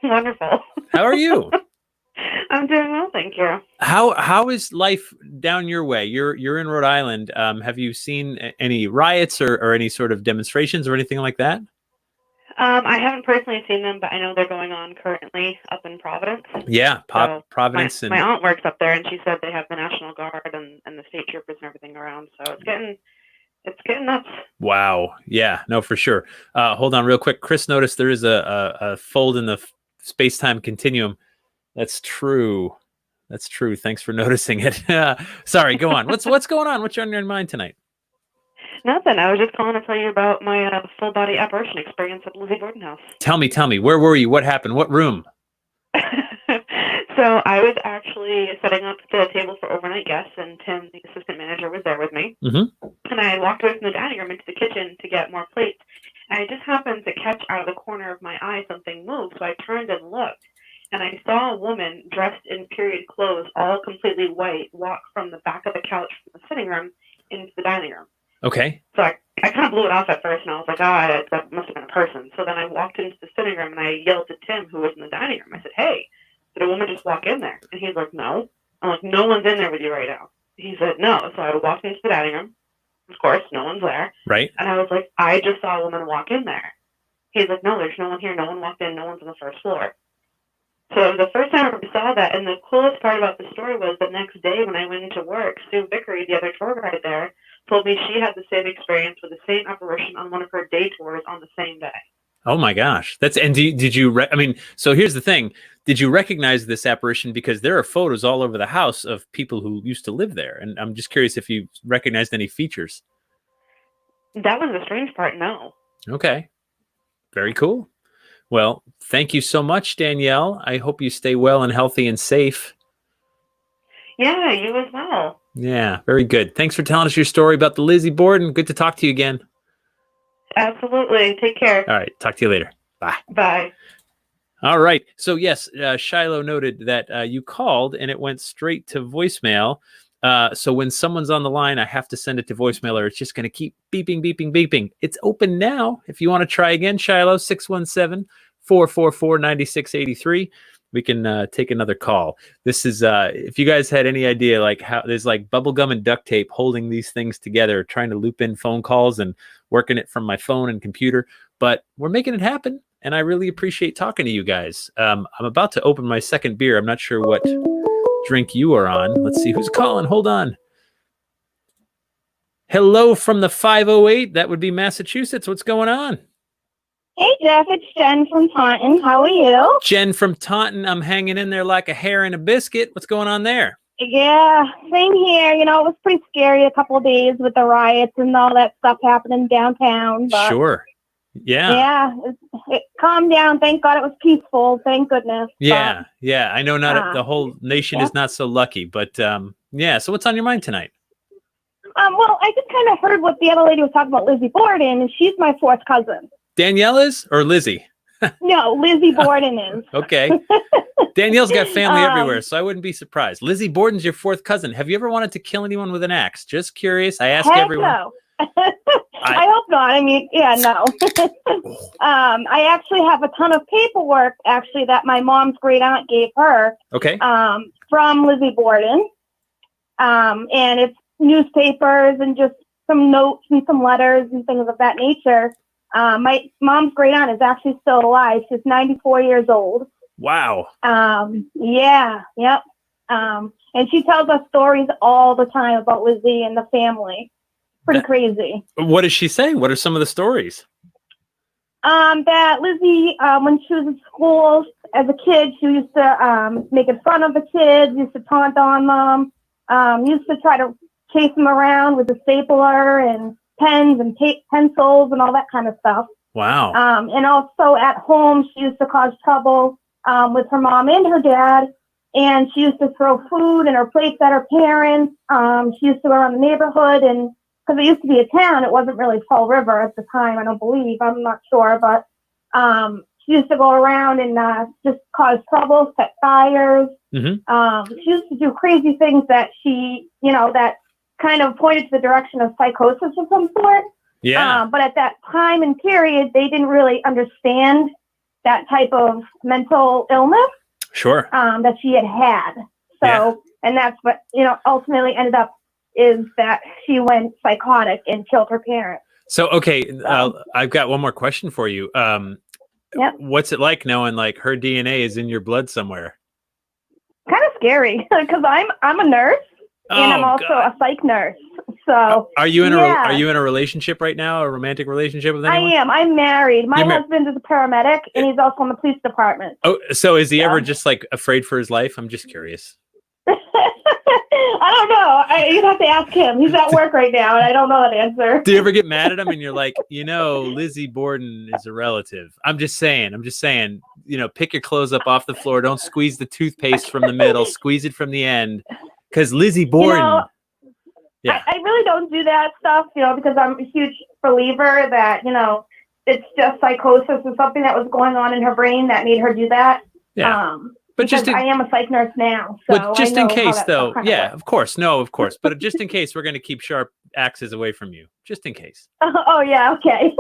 Wonderful. How are you? I'm doing well, thank you. How is life down your way? You're in Rhode Island. Have you seen any riots or any sort of demonstrations or anything like that? I haven't personally seen them, but I know they're going on currently up in Providence. Yeah, So Providence my aunt works up there, and she said they have the National Guard and the state troopers and everything around. So it's getting nuts. Wow. Yeah, no, for sure. Hold on real quick. Chris noticed there is a fold in the space-time continuum. That's true. That's true. Thanks for noticing it. Sorry, go on. What's going on? What's on your mind tonight? Nothing. I was just calling to tell you about my full body apparition experience at Lizzie Borden House. Tell me. Where were you? What happened? What room? So I was actually setting up the table for overnight guests, and Tim, the assistant manager, was there with me. Mm-hmm. And I walked away from the dining room into the kitchen to get more plates. And I just happened to catch out of the corner of my eye something move, so I turned and looked. And I saw a woman dressed in period clothes, all completely white, walk from the back of the couch from the sitting room into the dining room. Okay. So I kind of blew it off at first, and I was like, that must have been a person. So then I walked into the sitting room, and I yelled to Tim, who was in the dining room. I said, hey, did a woman just walk in there? And he's like, no. I'm like, no one's in there with you right now. He said, no. So I walked into the dining room. Of course, no one's there. Right. And I was like, I just saw a woman walk in there. He's like, no, there's no one here. No one walked in. No one's on the first floor. So it was the first time I ever saw that. And the coolest part about the story was the next day when I went into work, Sue Vickery, the other tour guide there, told me she had the same experience with the same apparition on one of her day tours on the same day. Oh my gosh. Did you, so here's the thing. Did you recognize this apparition? Because there are photos all over the house of people who used to live there. And I'm just curious if you recognized any features. That was the strange part, no. Okay. Very cool. Well, thank you so much, Danielle. I hope you stay well and healthy and safe. Yeah, you as well. Yeah, very good. Thanks for telling us your story about the Lizzie Borden. Good to talk to you again. Absolutely. Take care. All right. Talk to you later. Bye. Bye. All right. So, yes, Shiloh noted that you called and it went straight to voicemail. So when someone's on the line, I have to send it to voicemail or it's just going to keep beeping, beeping, beeping. It's open now. If you want to try again, Shiloh, 617-444-9683. We can take another call. This is, if you guys had any idea, like how there's like bubble gum and duct tape holding these things together, trying to loop in phone calls and working it from my phone and computer, but we're making it happen. And I really appreciate talking to you guys. I'm about to open my second beer. I'm not sure what drink you are on. Let's see who's calling. Hold on. Hello from the 508. That would be Massachusetts. What's going on? Hey, Jeff, it's Jen from Taunton. How are you? Jen from Taunton. I'm hanging in there like a hair in a biscuit. What's going on there? Yeah, same here. You know, it was pretty scary a couple of days with the riots and all that stuff happening downtown. But sure. Yeah. Yeah, it calmed down. Thank God it was peaceful. Thank goodness. Yeah. Yeah. I know not the whole nation is not so lucky, but yeah. So what's on your mind tonight? Well, I just kind of heard what the other lady was talking about, Lizzie Borden, and she's my fourth cousin. Danielle is or Lizzie? No, Lizzie Borden is. Okay. Danielle's got family everywhere, so I wouldn't be surprised. Lizzie Borden's your fourth cousin. Have you ever wanted to kill anyone with an axe? Just curious. I ask everyone. No. I hope not. I mean, yeah, no. I actually have a ton of paperwork, actually, that my mom's great aunt gave her. Okay. From Lizzie Borden. And it's newspapers and just some notes and some letters and things of that nature. My mom's great aunt is actually still alive. She's 94 years old. Wow. Yeah, yep. And she tells us stories all the time about Lizzie and the family. Pretty crazy. What does she say? What are some of the stories? That Lizzie, when she was in school as a kid, she used to make fun of the kids, used to taunt on them, used to try to chase them around with a stapler and pens and pencils and all that kind of stuff. Wow. And also at home, she used to cause trouble with her mom and her dad. And she used to throw food in her plates at her parents. She used to go around the neighborhood, and because it used to be a town, it wasn't really Fall River at the time, I don't believe. I'm not sure. But she used to go around and just cause trouble, set fires. Mm-hmm. She used to do crazy things that that kind of pointed to the direction of psychosis of some sort. Yeah. But at that time and period, they didn't really understand that type of mental illness Sure. that she had. So, and that's what, ultimately ended up is that she went psychotic and killed her parents. So, okay, I've got one more question for you. What's it like knowing like her DNA is in your blood somewhere? Kind of scary because I'm a nurse and I'm also a psych nurse. So are you in a relationship right now? A romantic relationship with anyone? I am. I'm married. My husband is a paramedic and he's also in the police department. Oh, so is he ever just like afraid for his life? I'm just curious. I don't know. You'd have to ask him. He's at work right now, and I don't know that answer. Do you ever get mad at him and you're like, Lizzie Borden is a relative? I'm just saying, pick your clothes up off the floor. Don't squeeze the toothpaste from the middle. Squeeze it from the end. Because Lizzie Borden. I really don't do that stuff, because I'm a huge believer that, it's just psychosis or something that was going on in her brain that made her do that. Yeah. But I am a psych nurse now, so but just in case, though, of course, but just in case, we're going to keep sharp axes away from you, just in case. Oh yeah, okay.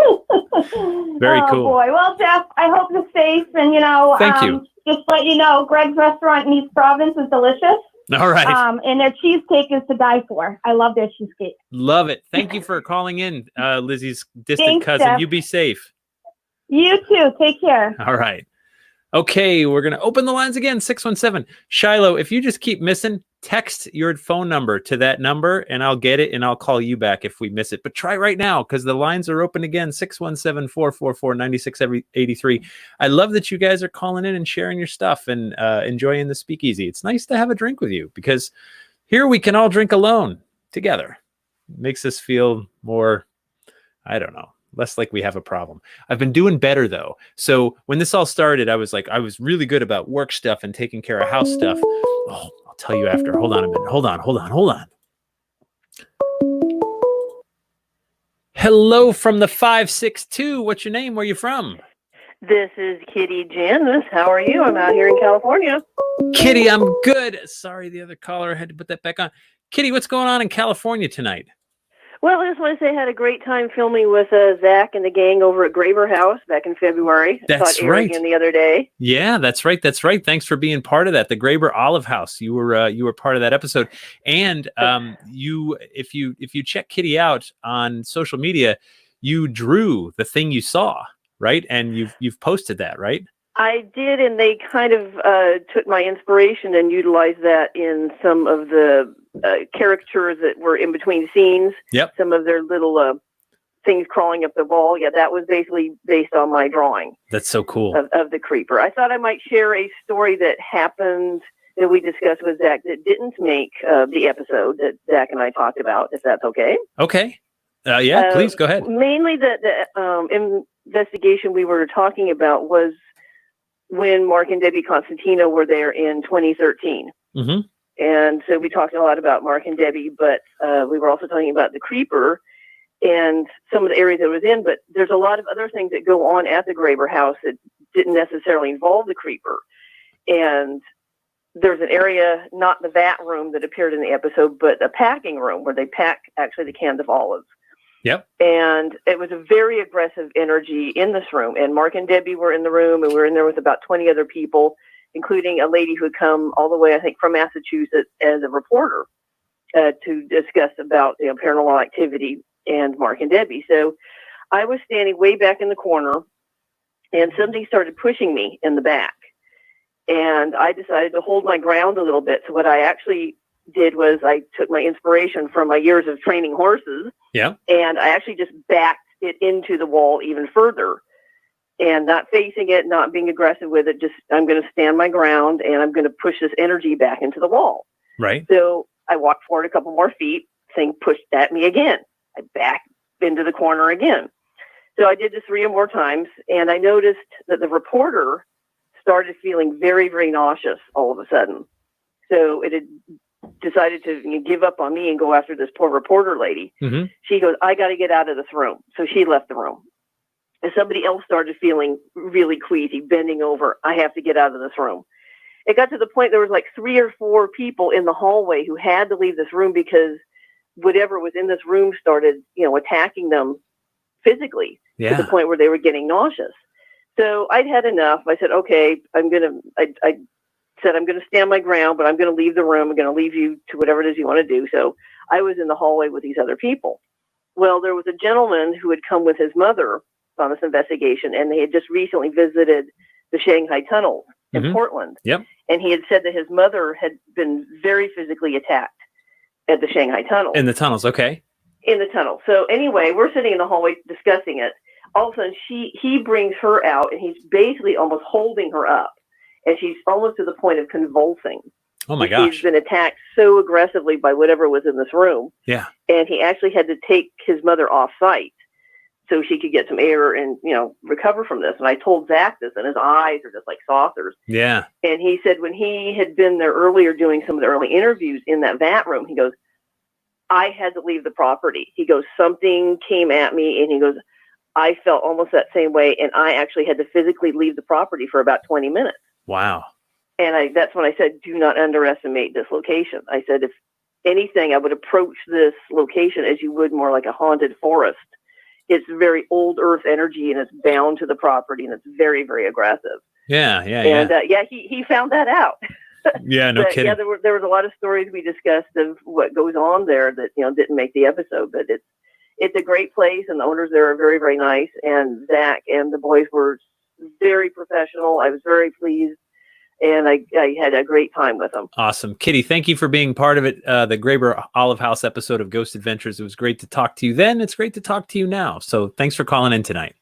Very cool. Boy, well, Jeff, I hope you're safe, and thank you. Just let you know, Greg's restaurant in East Providence is delicious. All right. And their cheesecake is to die for. I love their cheesecake. Love it. Thank you for calling in, Lizzie's distant cousin. Jeff. You be safe. You too. Take care. All right. Okay, we're going to open the lines again, 617. Shiloh, if you just keep missing, text your phone number to that number, and I'll get it, and I'll call you back if we miss it. But try right now, because the lines are open again, 617-444-9683. I love that you guys are calling in and sharing your stuff and enjoying the speakeasy. It's nice to have a drink with you, because here we can all drink alone together. It makes us feel more, I don't know, less like we have a problem. I've been doing better though. So when this all started, I was really good about work stuff and taking care of house stuff. Oh, I'll tell you after. Hold on a minute. Hold on. Hello from the 562. What's your name? Where are you from? This is Kitty Janice. How are you? I'm out here in California. Kitty, I'm good. Sorry, the other caller had to put that back on. Kitty, what's going on in California tonight? Well, I just want to say I had a great time filming with Zach and the gang over at Graber House back in February. That's right. Again the other day. Yeah, that's right. Thanks for being part of that. The Graber Olive House. You were part of that episode. And if you check Kitty out on social media, you drew the thing you saw, right? And you've posted that, right? I did, and they kind of took my inspiration and utilized that in some of the caricatures that were in between scenes. Yep. Some of their little things crawling up the wall. Yeah, that was basically based on my drawing. That's so cool. Of the creeper. I thought I might share a story that happened that we discussed with Zach that didn't make the episode that Zach and I talked about, if that's okay. Okay. Yeah, please go ahead. Mainly the investigation we were talking about was when Mark and Debbie Constantino were there in 2013. Mm-hmm. And so we talked a lot about Mark and Debbie, but we were also talking about the creeper and some of the areas it was in. But there's a lot of other things that go on at the Graber house that didn't necessarily involve the creeper. And there's an area, not the vat room that appeared in the episode, but a packing room where they pack actually the cans of olives. Yep. And it was a very aggressive energy in this room. And Mark and Debbie were in the room, and we were in there with about 20 other people, including a lady who had come all the way, I think, from Massachusetts as a reporter to discuss about paranormal activity and Mark and Debbie. So I was standing way back in the corner, and somebody started pushing me in the back. And I decided to hold my ground a little bit. So what I actually did was I took my inspiration from my years of training horses. Yeah. And I actually just backed it into the wall even further. And not facing it, not being aggressive with it, just I'm going to stand my ground and I'm going to push this energy back into the wall. Right. So I walked forward a couple more feet, thing pushed at me again. I backed into the corner again. So I did this 3 or more times, and I noticed that the reporter started feeling very, very nauseous all of a sudden. So it had decided to give up on me and go after this poor reporter lady. Mm-hmm. She goes, I got to get out of this room. So she left the room. And somebody else started feeling really queasy, bending over. I have to get out of this room. It got to the point there was like 3 or 4 people in the hallway who had to leave this room because whatever was in this room started, attacking them physically to the point where they were getting nauseous. So I'd had enough. I said, okay, I said, I'm going to stand my ground, but I'm going to leave the room. I'm going to leave you to whatever it is you want to do. So I was in the hallway with these other people. Well, there was a gentleman who had come with his mother on this investigation, and they had just recently visited the Shanghai tunnels in Portland. Yep. And he had said that his mother had been very physically attacked at the Shanghai tunnels. In the tunnels, okay. In the tunnel. So anyway, we're sitting in the hallway discussing it. All of a sudden, he brings her out, and he's basically almost holding her up. And she's almost to the point of convulsing. Oh, my gosh. She's been attacked so aggressively by whatever was in this room. Yeah. And he actually had to take his mother off site so she could get some air and, recover from this. And I told Zach this, and his eyes are just like saucers. Yeah. And he said when he had been there earlier doing some of the early interviews in that vat room, he goes, I had to leave the property. He goes, something came at me, and he goes, I felt almost that same way, and I actually had to physically leave the property for about 20 minutes. Wow. And that's when I said, do not underestimate this location. I said, if anything, I would approach this location as you would more like a haunted forest. It's very old earth energy, and it's bound to the property, and it's very, very aggressive. Yeah. And he found that out. Yeah, no kidding. Yeah, there was a lot of stories we discussed of what goes on there that didn't make the episode, but it's a great place, and the owners there are very, very nice. And Zach and the boys were very professional. I was very pleased, and I had a great time with them. Awesome. Kitty, thank you for being part of it. The Graber Olive House episode of Ghost Adventures. It was great to talk to you then. It's great to talk to you now. So thanks for calling in tonight.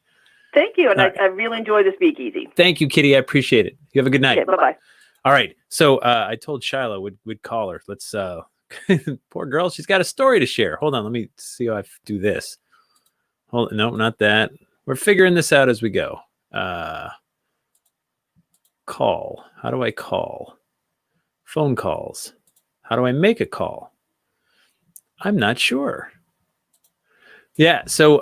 Thank you. And I really enjoyed the speakeasy. Thank you, Kitty. I appreciate it. You have a good night. Okay, bye-bye. All right. So I told Shiloh we'd call her. Let's poor girl. She's got a story to share. Hold on. Let me see how I do this. No, not that. We're figuring this out as we go. Call. How do I call? Phone calls. How do I make a call? I'm not sure. Yeah. So,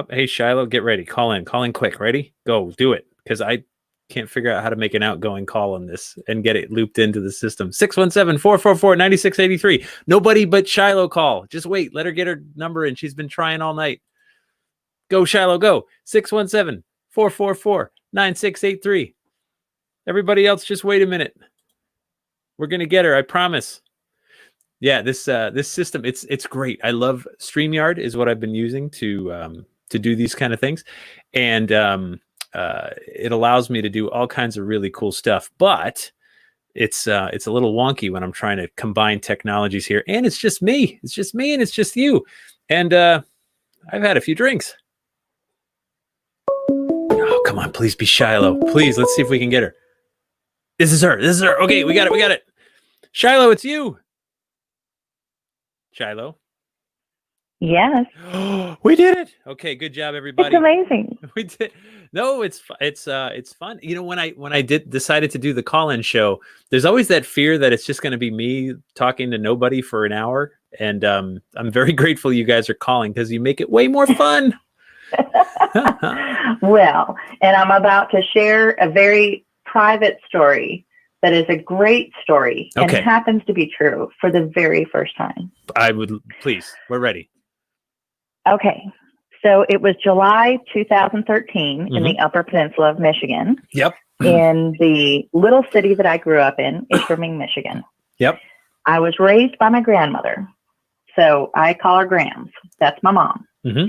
hey, Shiloh, get ready. Call in quick. Ready? Go do it. Because I can't figure out how to make an outgoing call on this and get it looped into the system. 617-444-9683. Nobody but Shiloh call. Just wait. Let her get her number in. She's been trying all night. Go, Shiloh, go. 617-444-9683. Everybody else, just wait a minute. We're going to get her. I promise. Yeah, this system, it's great. I love StreamYard is what I've been using to do these kind of things. And it allows me to do all kinds of really cool stuff, but it's a little wonky when I'm trying to combine technologies here. And it's just me. It's just me and it's just you. And I've had a few drinks. Oh, come on, please be Shiloh. Please, let's see if we can get her. This is her. Okay, we got it. Shiloh, it's you. Shiloh. Yes. We did it. Okay, good job, everybody. It's amazing. We did. No, it's fun. When I decided to do the call-in show, there's always that fear that it's just going to be me talking to nobody for an hour. And I'm very grateful you guys are calling because you make it way more fun. Well, and I'm about to share a very private story that is a great story and happens to be true for the very first time. Please, we're ready. Okay. So it was July 2013 in the Upper Peninsula of Michigan. Yep. In the little city that I grew up in, Ishpeming, Michigan. Yep. I was raised by my grandmother. So I call her Grams. That's my mom. Mm-hmm.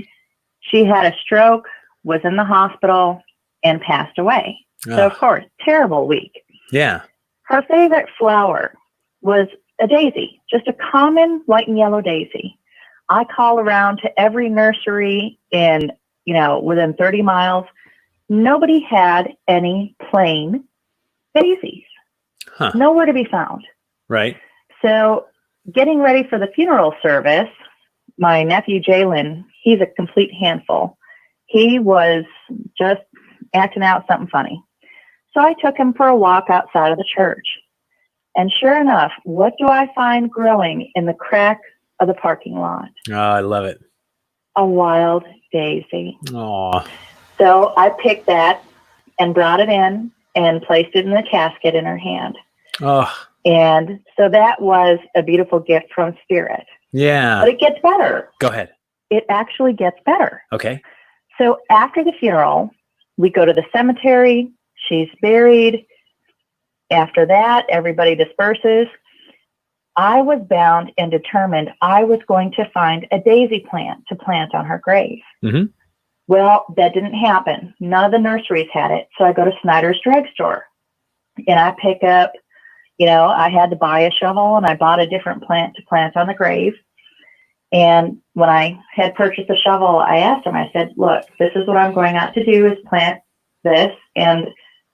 She had a stroke, was in the hospital, and passed away. So, of course, terrible week. Yeah. Her favorite flower was a daisy, just a common white and yellow daisy. I call around to every nursery in, within 30 miles. Nobody had any plain daisies. Huh. Nowhere to be found. Right. So getting ready for the funeral service, my nephew Jalen, he's a complete handful. He was just acting out something funny. So I took him for a walk outside of the church. And sure enough, what do I find growing in the crack of the parking lot? Oh, I love it. A wild daisy. Aw. So I picked that and brought it in and placed it in the casket in her hand. Oh. And so that was a beautiful gift from Spirit. Yeah. But it gets better. Go ahead. It actually gets better. Okay. So after the funeral, We go to the cemetery. She's buried. After that, everybody disperses. I was bound and determined I was going to find a daisy plant to plant on her grave. Mm-hmm. Well, that didn't happen. None of the nurseries had it. So I go to Snyder's drugstore and I pick up, I had to buy a shovel and I bought a different plant to plant on the grave. And when I had purchased a shovel, I asked him, I said, look, this is what I'm going out to do is plant this. And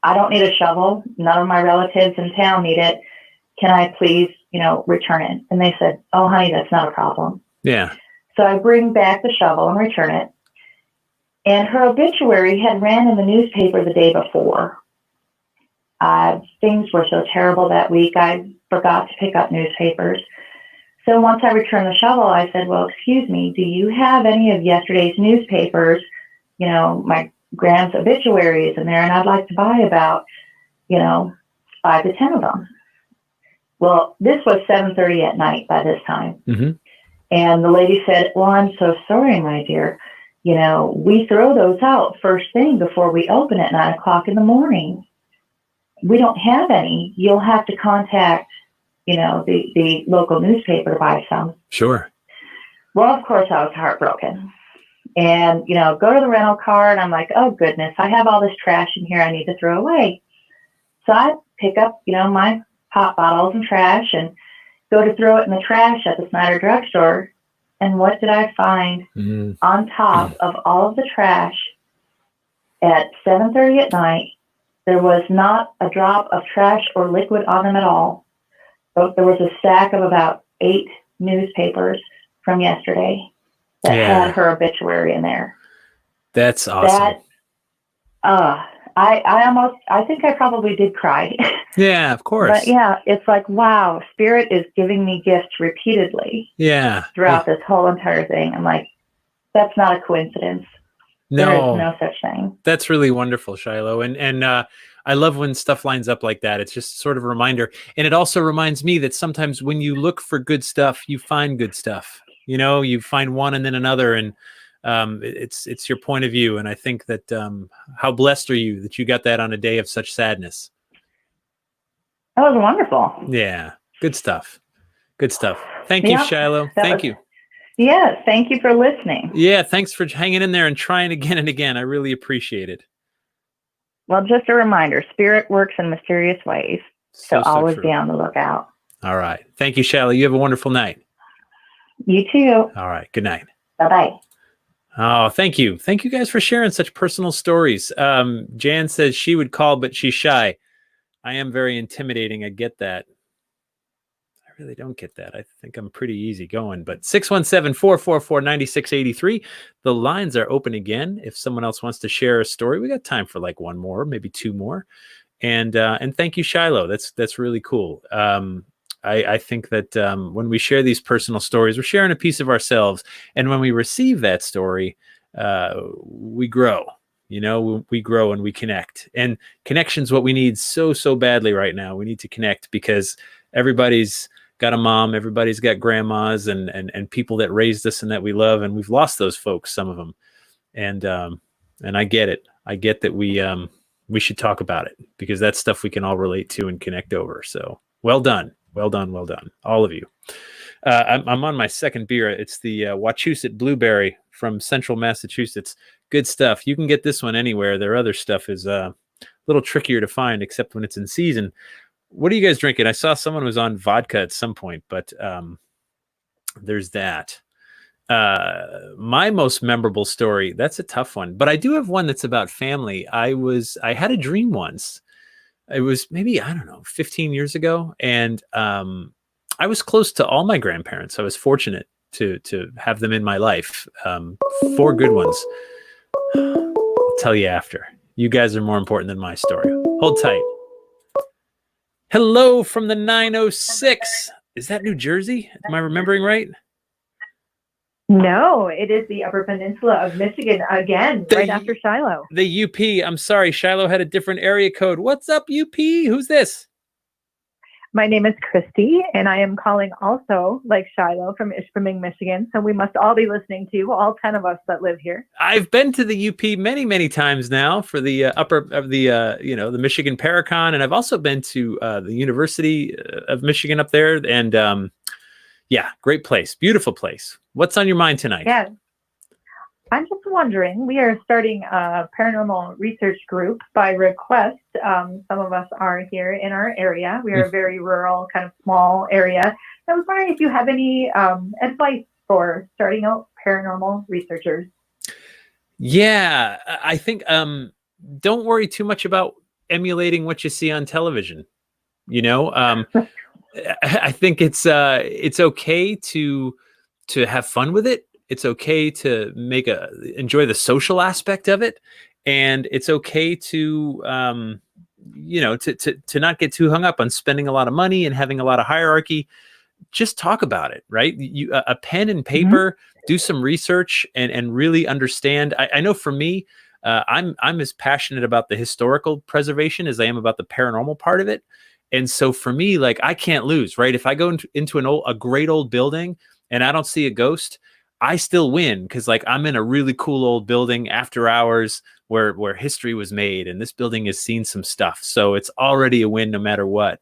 I don't need a shovel. None of my relatives in town need it. Can I please, return it? And they said, oh, honey, that's not a problem. Yeah. So I bring back the shovel and return it. And her obituary had ran in the newspaper the day before. Things were so terrible that week, I forgot to pick up newspapers. So once I returned the shovel, I said, well, excuse me, do you have any of yesterday's newspapers? My grand's obituary is in there, and I'd like to buy about, 5 to 10 of them. Well, this was 7:30 at night by this time. Mm-hmm. And the lady said, well, I'm so sorry, my dear. We throw those out first thing before we open at 9 o'clock in the morning. We don't have any. You'll have to contact, the local newspaper to buy some. Sure. Well, of course, I was heartbroken. And, go to the rental car, and I'm like, oh, goodness, I have all this trash in here I need to throw away. So I pick up, my pop bottles and trash and go to throw it in the trash at the Snyder drugstore. And what did I find on top of all of the trash at 7:30 at night? There was not a drop of trash or liquid on them at all. But there was a stack of about 8 newspapers from yesterday that had her obituary in there. That's awesome. I think I probably did cry. Yeah, of course. But yeah, it's like, wow, Spirit is giving me gifts repeatedly. Yeah. Throughout this whole entire thing. I'm like, that's not a coincidence. No. There is no such thing. That's really wonderful, Shiloh. And I love when stuff lines up like that. It's just sort of a reminder. And it also reminds me that sometimes when you look for good stuff, you find good stuff. You find one and then another. And it's your point of view. And I think that how blessed are you that you got that on a day of such sadness? That was wonderful. Yeah. Good stuff. Good stuff. Thank you, Shiloh. Thank you. Yes. Thank you for listening. Yeah. Thanks for hanging in there and trying again and again. I really appreciate it. Well, just a reminder, Spirit works in mysterious ways. So always be on the lookout. All right. Thank you, Shiloh. You have a wonderful night. You too. All right. Good night. Bye-bye. Oh, thank you. Thank you guys for sharing such personal stories. Jan says she would call, but she's shy. I am very intimidating. I get that. I really don't get that. I think I'm pretty easy going, but 617-444-9683. The lines are open again. If someone else wants to share a story, we got time for like one more, maybe 2 more. And thank you, Shiloh. That's really cool. I think that when we share these personal stories, we're sharing a piece of ourselves. And when we receive that story, we grow. We grow and we connect. And connection's what we need so badly right now. We need to connect because everybody's got a mom, everybody's got grandmas and people that raised us and that we love. And we've lost those folks, some of them. And I get it. I get that we should talk about it because that's stuff we can all relate to and connect over. So well done. Well done. Well done. All of you. I'm on my second beer. It's the Wachusett Blueberry from Central Massachusetts. Good stuff. You can get this one anywhere. Their other stuff is a little trickier to find, except when it's in season. What are you guys drinking? I saw someone was on vodka at some point, but there's that. My most memorable story, that's a tough one, but I do have one that's about family. I had a dream once. It was maybe, 15 years ago. And I was close to all my grandparents. I was fortunate to have them in my life. 4 good ones. I'll tell you after. You guys are more important than my story. Hold tight. Hello from the 906. Is that New Jersey? Am I remembering right? No, it is the Upper Peninsula of Michigan again, right after Shiloh. The UP. I'm sorry, Shiloh had a different area code. What's up, UP? Who's this? My name is Christy, and I am calling also, like Shiloh, from Ishpeming, Michigan. So we must all be listening to you, all 10 of us that live here. I've been to the UP many, many times now for the upper of the the Michigan Paracon, and I've also been to the University of Michigan up there. And yeah, great place, beautiful place. What's on your mind tonight? Yeah. I'm just wondering, we are starting a paranormal research group by request. Some of us are here in our area. We are a very rural, kind of small area. I was wondering if you have any advice for starting out paranormal researchers. Yeah, I think don't worry too much about emulating what you see on television. I think it's okay to have fun with it. It's okay to enjoy the social aspect of it, and it's okay to to not get too hung up on spending a lot of money and having a lot of hierarchy. Just talk about it, right? A pen and paper, do some research, and really understand. I know for me, I'm as passionate about the historical preservation as I am about the paranormal part of it. And so for me, like, I can't lose, right? If I go into a great old building and I don't see a ghost, I still win, because like I'm in a really cool old building after hours where history was made, and this building has seen some stuff. So it's already a win no matter what.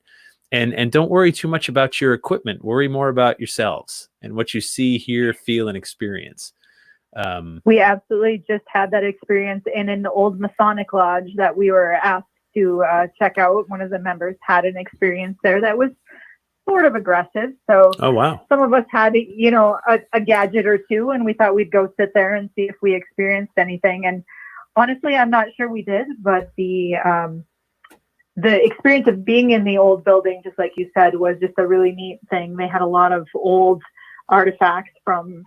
And don't worry too much about your equipment. Worry more about yourselves and what you see, hear, feel, and experience. We absolutely just had that experience in an old Masonic lodge that we were asked to check out. One of the members had an experience there that was sort of aggressive. So oh, wow. Some of us had, a gadget or two, and we thought we'd go sit there and see if we experienced anything. And honestly, I'm not sure we did, but the experience of being in the old building, just like you said, was just a really neat thing. They had a lot of old artifacts from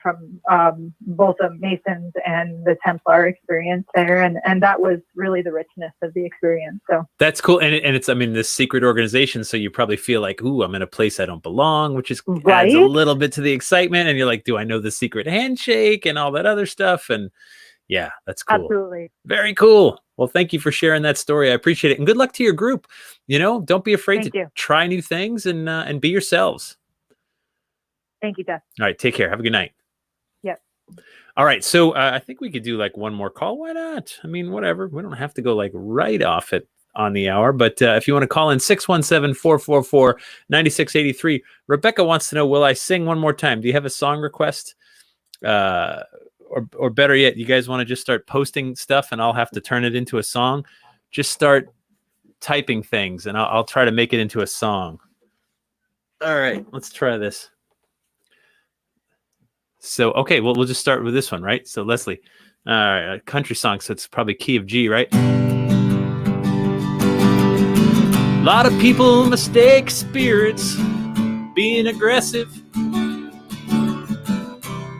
both the Masons and the Templar experience there, and that was really the richness of the experience. So that's cool. And it's, I mean, this secret organization, so you probably feel like, ooh, I'm in a place I don't belong, which is adds a little bit to the excitement. And you're like, do I know the secret handshake and all that other stuff? And yeah, that's cool. Absolutely. Very cool. Well, thank you for sharing that story. I appreciate it. And good luck to your group. Don't be afraid to try new things and be yourselves. Thank you, Jeff. All right. Take care. Have a good night. Yep. All right. So I think we could do like one more call. Why not? I mean, whatever. We don't have to go like right off it on the hour. But if you want to call in 617-444-9683. Rebecca wants to know, will I sing one more time? Do you have a song request? Or better yet, you guys want to just start posting stuff and I'll have to turn it into a song? Just start typing things and I'll try to make it into a song. All right, let's try this. So, okay, well, we'll just start with this one, right? So, Leslie, all right, a country song, so it's probably key of G, right? A lot of people mistake spirits being aggressive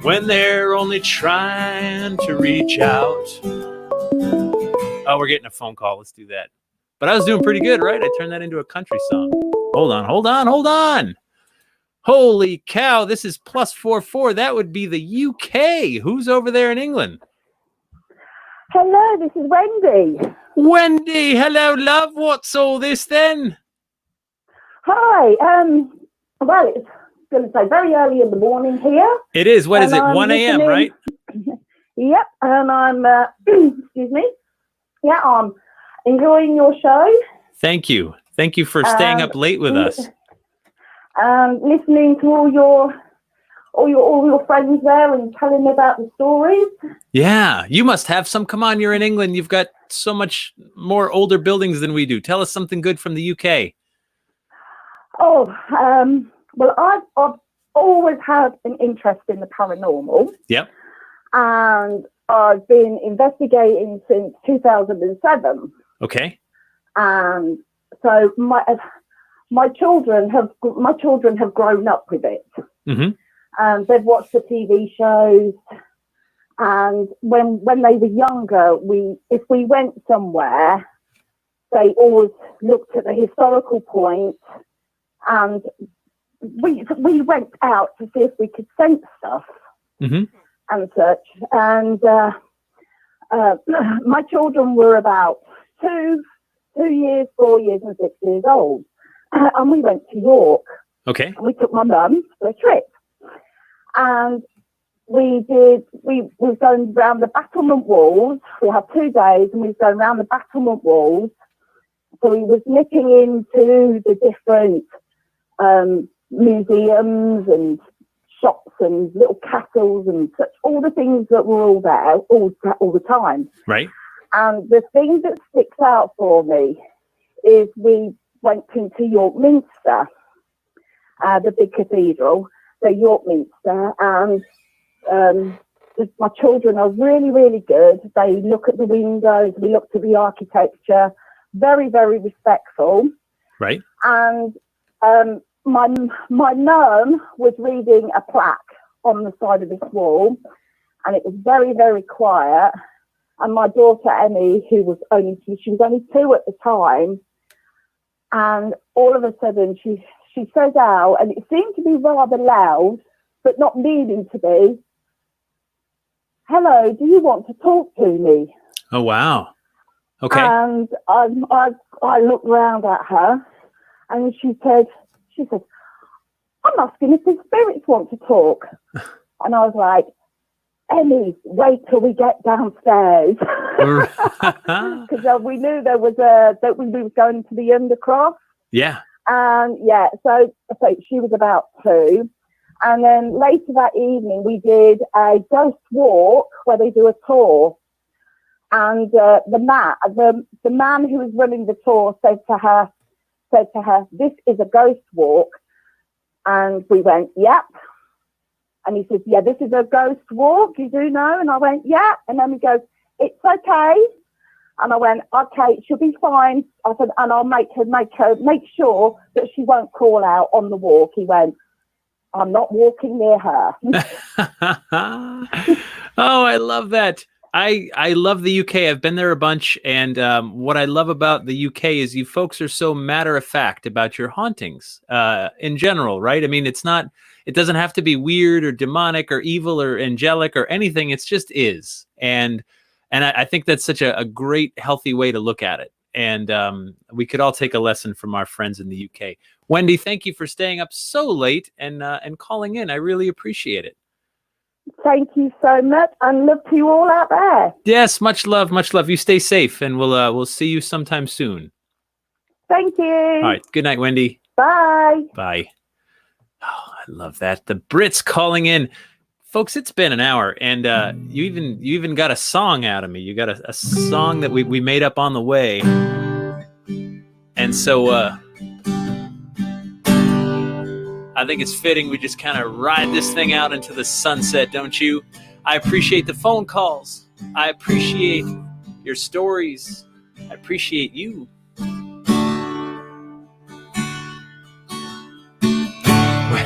when they're only trying to reach out. Oh, we're getting a phone call. Let's do that. But I was doing pretty good, right? I turned that into a country song. Hold on. Holy cow, this is +44. That would be the UK. Who's over there in England? Hello, this is Wendy. Wendy, hello, love. What's all this then? Hi. Well, it's going to say very early in the morning here. It is. What is it? 1 a.m., right? Yep. And I'm, excuse me. Yeah, I'm enjoying your show. Thank you. Thank you for staying up late with us. Listening to all your friends there and telling me about the stories. Yeah, you must have some. Come on, you're in England. You've got so much more older buildings than we do. Tell us something good from the UK. Oh, well, I've always had an interest in the paranormal. Yep. And I've been investigating since 2007. Okay. And so my children have grown up with it. Mm-hmm. And they've watched the TV shows. And when they were younger, if we went somewhere, they always looked at the historical point, and we went out to see if we could sense stuff. Mm-hmm. And such. And my children were about 2 years, 4 years, and 6 years old. and we went to York. Okay. And we took my mum for a trip. And we was going round the battlement walls. We had 2 days, and we was going round the battlement walls. So we was nipping into the different museums and shops and little castles and such, all the things that were all there all the time. Right. And the thing that sticks out for me is we went into York Minster, the big cathedral, so York Minster, and my children are really, really good. They look at the windows, we look at the architecture, very, very respectful. Right. And my mum was reading a plaque on the side of this wall, and it was very, very quiet. And my daughter Emmy, she was only 2 at the time, and all of a sudden she says out, and it seemed to be rather loud, but not meaning to be, "Hello, do you want to talk to me?" Oh, wow. Okay. And I looked round at her, and she said, "I'm asking if the spirits want to talk." And I was like, "Emmy, wait till we get downstairs." Because we knew that we were going to the undercross. Yeah. And yeah, so she was about 2. And then later that evening, we did a ghost walk where they do a tour. And the man who was running the tour said to her, "This is a ghost walk." And we went, "Yep." And he says, "Yeah, this is a ghost walk, you do know?" And I went, "Yeah." And then he goes, "It's okay." And I went, "Okay, she'll be fine." I said, "And I'll make sure that she won't call out on the walk." He went, "I'm not walking near her." Oh, I love that. I love the UK. I've been there a bunch. And what I love about the UK is you folks are so matter of fact about your hauntings in general, right? I mean, it doesn't have to be weird or demonic or evil or angelic or anything. It's just is. And I think that's such a great, healthy way to look at it. And we could all take a lesson from our friends in the UK. Wendy, thank you for staying up so late and calling in. I really appreciate it. Thank you so much, and love to you all out there. Yes, much love, much love. You stay safe, and we'll see you sometime soon. Thank you. All right. Good night, Wendy. Bye. Bye. Oh, I love that. The Brits calling in. Folks, it's been an hour, and you even got a song out of me. You got a song that we made up on the way. And so I think it's fitting we just kind of ride this thing out into the sunset, don't you? I appreciate the phone calls. I appreciate your stories. I appreciate you.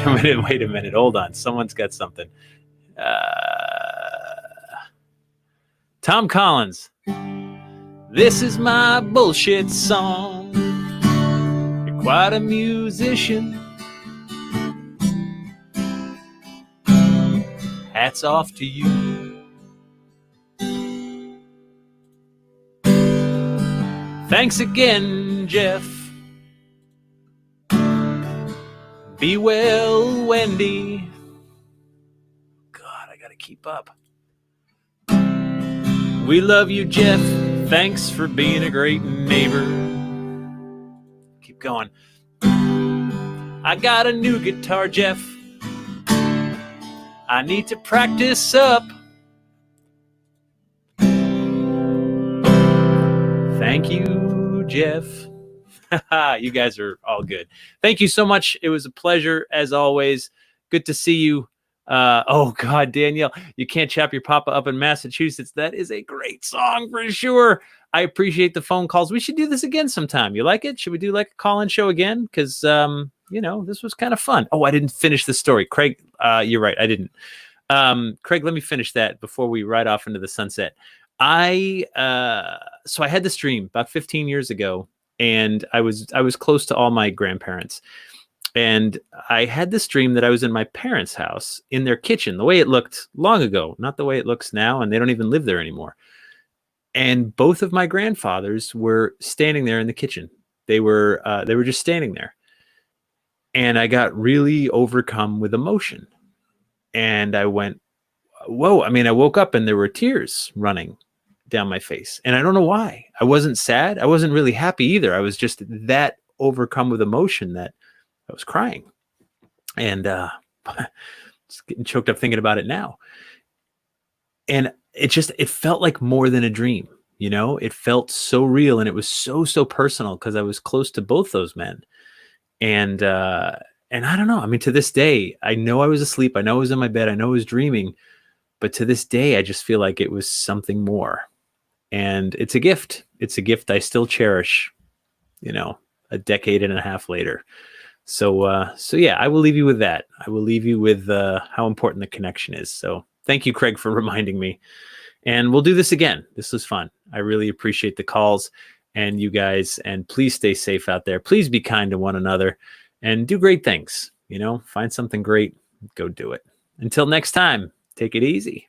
Wait a minute. Hold on. Someone's got something. Tom Collins. This is my bullshit song. You're quite a musician. Hats off to you. Thanks again, Jeff. Be well, Wendy. God, I gotta keep up. We love you, Jeff. Thanks for being a great neighbor. Keep going. I got a new guitar, Jeff. I need to practice up. Thank you, Jeff. You guys are all good. Thank you so much. It was a pleasure, as always. Good to see you. Oh, God, Danielle, you can't chop your papa up in Massachusetts. That is a great song for sure. I appreciate the phone calls. We should do this again sometime. You like it? Should we do like a call-in show again? Because, this was kind of fun. Oh, I didn't finish the story. Craig, you're right. I didn't. Craig, let me finish that before we ride off into the sunset. So I had this dream about 15 years ago, and I was close to all my grandparents. And I had this dream that I was in my parents' house in their kitchen, the way it looked long ago, not the way it looks now, and they don't even live there anymore. And both of my grandfathers were standing there in the kitchen. They were just standing there. And I got really overcome with emotion. And I went, whoa. I mean, I woke up and there were tears running down my face. And I don't know why. I wasn't sad. I wasn't really happy either. I was just that overcome with emotion that I was crying. And just getting choked up thinking about it now. And it felt like more than a dream. You know, it felt so real, and it was so personal because I was close to both those men. And I don't know. I mean, to this day, I know I was asleep. I know I was in my bed. I know I was dreaming. But to this day, I just feel like it was something more. And it's a gift. It's a gift I still cherish, you know, a decade and a half later. So yeah, I will leave you with that. I will leave you with how important the connection is. So thank you, Craig, for reminding me. And we'll do this again. This was fun. I really appreciate the calls and you guys. And please stay safe out there. Please be kind to one another and do great things. You know, find something great, go do it. Until next time, take it easy.